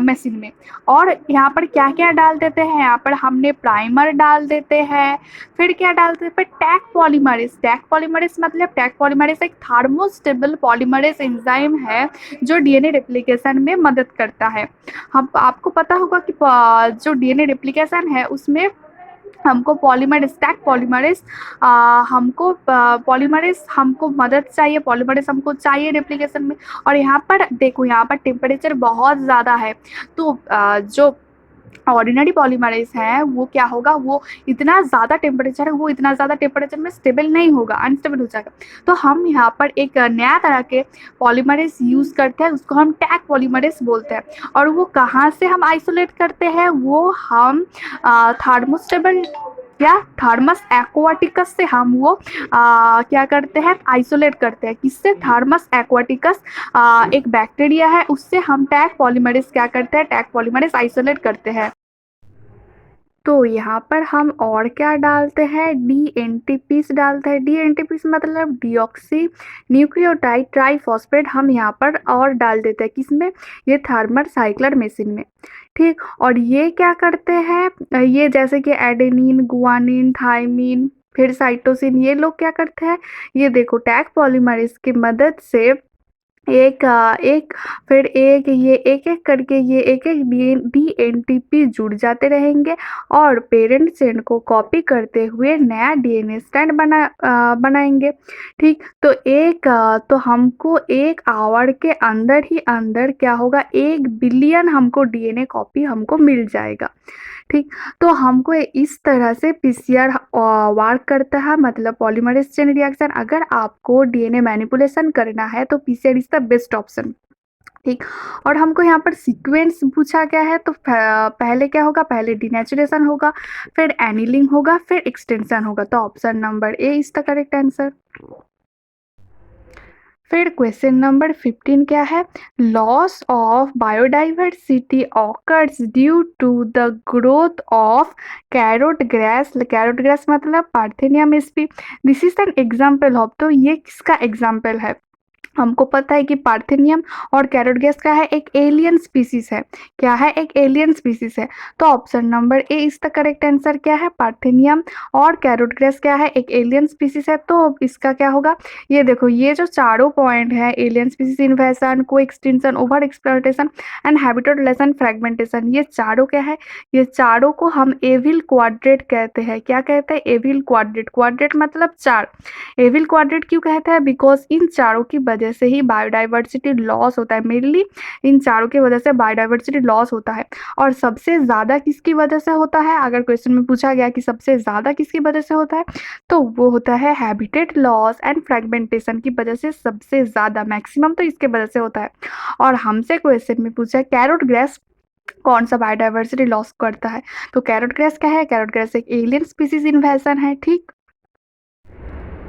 मशीन में। और यहाँ पर क्या क्या डाल देते हैं, यहाँ पर हमने प्राइमर डाल देते हैं, फिर क्या डालते हैं, फिर टैग पॉलीमरेज। टैग पॉलीमरेज मतलब, टैग पॉलीमरेज एक थर्मोस्टेबल पॉलीमरेज एंजाइम है जो डीएनए रेप्लिकेशन में मदद करता है। हम आपको पता होगा कि जो डीएनए रेप्लिकेशन है उसमें हमको पॉलीमर स्टैक पॉलीमरेज हमको पॉलीमरेज हमको मदद चाहिए, पॉलीमरेज हमको चाहिए रेप्लिकेशन में। और यहाँ पर देखो, यहाँ पर टेम्परेचर बहुत ज़्यादा है, तो जो ऑर्डिनरी पॉलीमरेज है वो क्या होगा, वो इतना ज़्यादा टेम्परेचर है, वो इतना ज़्यादा टेम्परेचर में स्टेबल नहीं होगा, अनस्टेबल हो जाएगा। तो हम यहाँ पर एक नया तरह के पॉलीमरेज यूज़ करते हैं, उसको हम टैग पॉलीमरेज बोलते हैं। और वो कहाँ से हम आइसोलेट करते हैं, वो हम थर्मोस्टेबल या थर्मस एक्वाटिकस से हम वो क्या करते हैं, आइसोलेट करते हैं। किससे, थर्मस एक्वाटिकस एक बैक्टीरिया है, उससे हम टैग पॉलीमरेज क्या करते हैं, टैग पॉलीमरेज आइसोलेट करते हैं। तो यहाँ पर हम और क्या डालते हैं, डीएनटीपीस डालते हैं। डीएनटीपीस मतलब डीऑक्सी न्यूक्लियोटाइड ट्राइफॉस्फेट हम यहाँ पर और डाल देते हैं, किसमें, ये थर्मल साइक्लर मशीन में। ठीक, और ये क्या करते हैं, ये जैसे कि एडेनिन, गुआनिन, थाइमिन, फिर साइटोसिन, ये लोग क्या करते हैं, ये देखो टैग पॉलीमरेज की मदद से एक फिर एक ये एक-एक करके ये एक-एक डीएनटीपी जुड़ जाते रहेंगे और पेरेंट चेन को कॉपी करते हुए नया डीएनए स्ट्रैंड बनाएंगे। ठीक, तो तो हमको 1 आवर के अंदर ही अंदर क्या होगा, 1 बिलियन हमको डीएनए कॉपी हमको मिल जाएगा। ठीक, तो हमको इस तरह से पीसीआर वर्क करता है, मतलब पॉलीमरेज चेन रिएक्शन। अगर आपको डीएनए मैनिपुलेशन करना है तो PCR is the best option. ठीक, और हमको यहाँ पर सीक्वेंस पूछा गया है, तो पहले क्या होगा, पहले डिनेचुरेशन होगा, फिर एनिलिंग होगा, फिर एक्सटेंशन होगा। तो option number A is the correct answer. फिर क्वेश्चन नंबर 15 क्या है, loss of biodiversity occurs due to the growth of carrot grass मतलब पार्थेनियम स्पी। This is an example of, तो ये किसका एग्जाम्पल है, हमको पता है कि पार्थेनियम और कैरोट गैस क्या है, एक एलियन स्पीसीज है। क्या है, एक एलियन स्पीसीज है। तो option number A is the correct answer. क्या है, पार्थेनियम और कैरोट गैस क्या है, एक एलियन स्पीसीज है। तो इसका क्या होगा, ये देखो, ये जो चारों पॉइंट है, एलियन स्पीसीज इन्वेशन, को extension, over exploitation and habitat lesson fragmentation, ये चारों क्या है, ये चारों को हम एविल क्वाड्रेट कहते हैं। क्या कहते हैं, एविल क्वाड्रेट। क्वाड्रेट मतलब 4। एविल क्वाड्रेट क्यों कहते हैं, बिकॉज इन चारों की वजह से ही बायोडाइवर्सिटी लॉस होता है। मेनली इन चारों की वजह से बायोडाइवर्सिटी लॉस होता है। और सबसे ज़्यादा किसकी वजह से होता है, अगर क्वेश्चन में पूछा गया कि सबसे ज़्यादा किसकी वजह से होता है, तो वो होता है हैबिटेट लॉस एंड फ्रेगमेंटेशन की वजह से सबसे ज़्यादा, मैक्सिमम तो इसके वजह से होता है। और हमसे क्वेश्चन में पूछा कैरोट ग्रास कौन सा बायोडाइवर्सिटी लॉस करता है, तो कैरोट ग्रास क्या है, कैरोट ग्रास एक एलियन स्पीसीज इन्वेशन है। ठीक,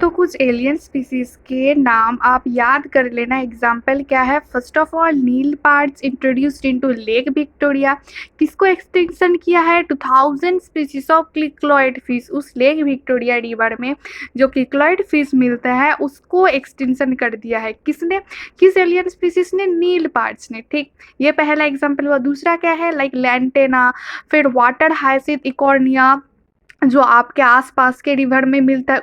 तो कुछ एलियन स्पीसीज के नाम आप याद कर लेना। एग्जाम्पल क्या है, first of all Nile parts introduced into Lake Victoria. किसको एक्सटिंक्शन किया है, 2000 स्पीसीज ऑफ क्लिक्लॉइड फिश। उस लेक विक्टोरिया रिवर में जो क्लिक्लॉइड फिश मिलता है उसको एक्सटिंक्शन कर दिया है। किसने, किस एलियन स्पीसीज ने, नील पार्ट्स ने। ठीक, ये पहला एग्जाम्पल हुआ। दूसरा क्या है, लाइक लैंटेना, फिर वाटर हाइसिंथ इकोर्निया, जो आपके आसपास के रिवर में मिलता है,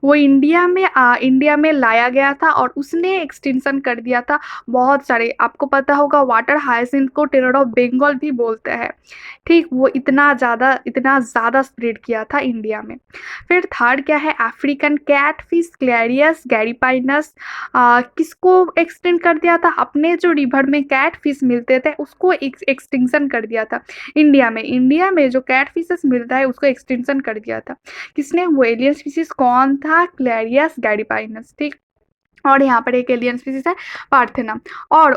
वो इंडिया में लाया गया था और उसने एक्सटिंक्शन कर दिया था बहुत सारे। आपको पता होगा वाटर हाइसिंथ को टेरर ऑफ बंगाल भी बोलते हैं। ठीक, वो इतना ज़्यादा स्प्रेड किया था इंडिया में। फिर थर्ड क्या है, African catfish Clarias gariepinus, किसको एक्सटेंड कर दिया था, अपने जो रिवर में कैट फिश मिलते थे उसको एक्सटिंक्शन कर दिया था। इंडिया में जो कैट फिशेस मिलता है उसको एक्सटिंक्शन कर दिया था। किसने, वो एलियन स्पीसीज कौन था, क्लैरियस गैरीपाइनस। ठीक, और यहाँ पर एक एलियन स्पीसीज है पार्थेनम। और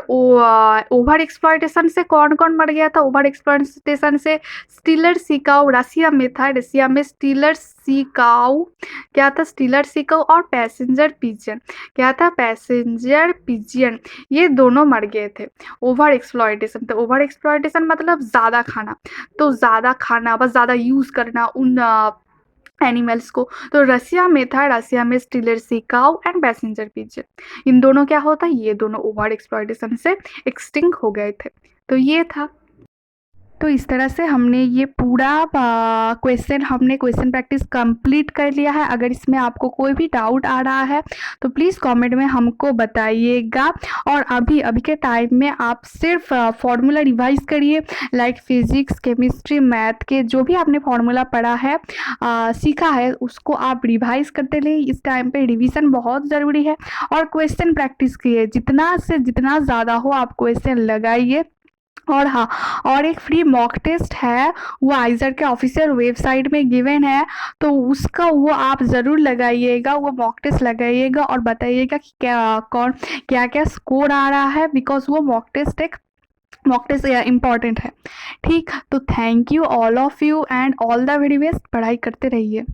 ओवर एक्सप्लॉयटेशन से कौन कौन मर गया था, ओवर एक्सप्लॉयटेशन से स्टीलर सिकाऊ रसिया में था, रसिया में स्टीलर सिकाऊ, क्या था, स्टीलर सिकाऊ, और पैसेंजर पिजियन, क्या था, पैसेंजर पिजियन, ये दोनों मर गए थे ओवर एक्सप्लॉयटेशन। तो ओवर एक्सप्लॉयटेशन मतलब ज़्यादा खाना, तो ज़्यादा खाना, बस ज़्यादा यूज़ करना उन एनिमल्स को। तो रसिया में था, रसिया में Steller sea cow and passenger pigeon. इन दोनों क्या होता है, ये दोनों ओवर एक्सप्लॉयटेशन से एक्सटिंक्ट हो गए थे। तो ये था। तो इस तरह से हमने ये पूरा हमने क्वेश्चन प्रैक्टिस कंप्लीट कर लिया है। अगर इसमें आपको कोई भी डाउट आ रहा है तो प्लीज़ कमेंट में हमको बताइएगा। और अभी के टाइम में आप सिर्फ फार्मूला रिवाइज करिए, लाइक फिजिक्स, केमिस्ट्री, मैथ के जो भी आपने फार्मूला पढ़ा है, सीखा है, उसको आप रिवाइज करते रहिए। इस टाइम पे रिवीजन बहुत ज़रूरी है। और क्वेश्चन प्रैक्टिस कीजिए, जितना से जितना ज़्यादा हो आप क्वेश्चन लगाइए। और हाँ, और एक फ्री मॉक टेस्ट है, वो आइजर के ऑफिशियल वेबसाइट में गिवन है, तो उसका वो आप ज़रूर लगाइएगा, वो मॉक टेस्ट लगाइएगा और बताइएगा कि क्या क्या स्कोर आ रहा है, बिकॉज वो मॉक टेस्ट इम्पॉर्टेंट है। ठीक, तो thank you all of you and all the very best. पढ़ाई करते रहिए।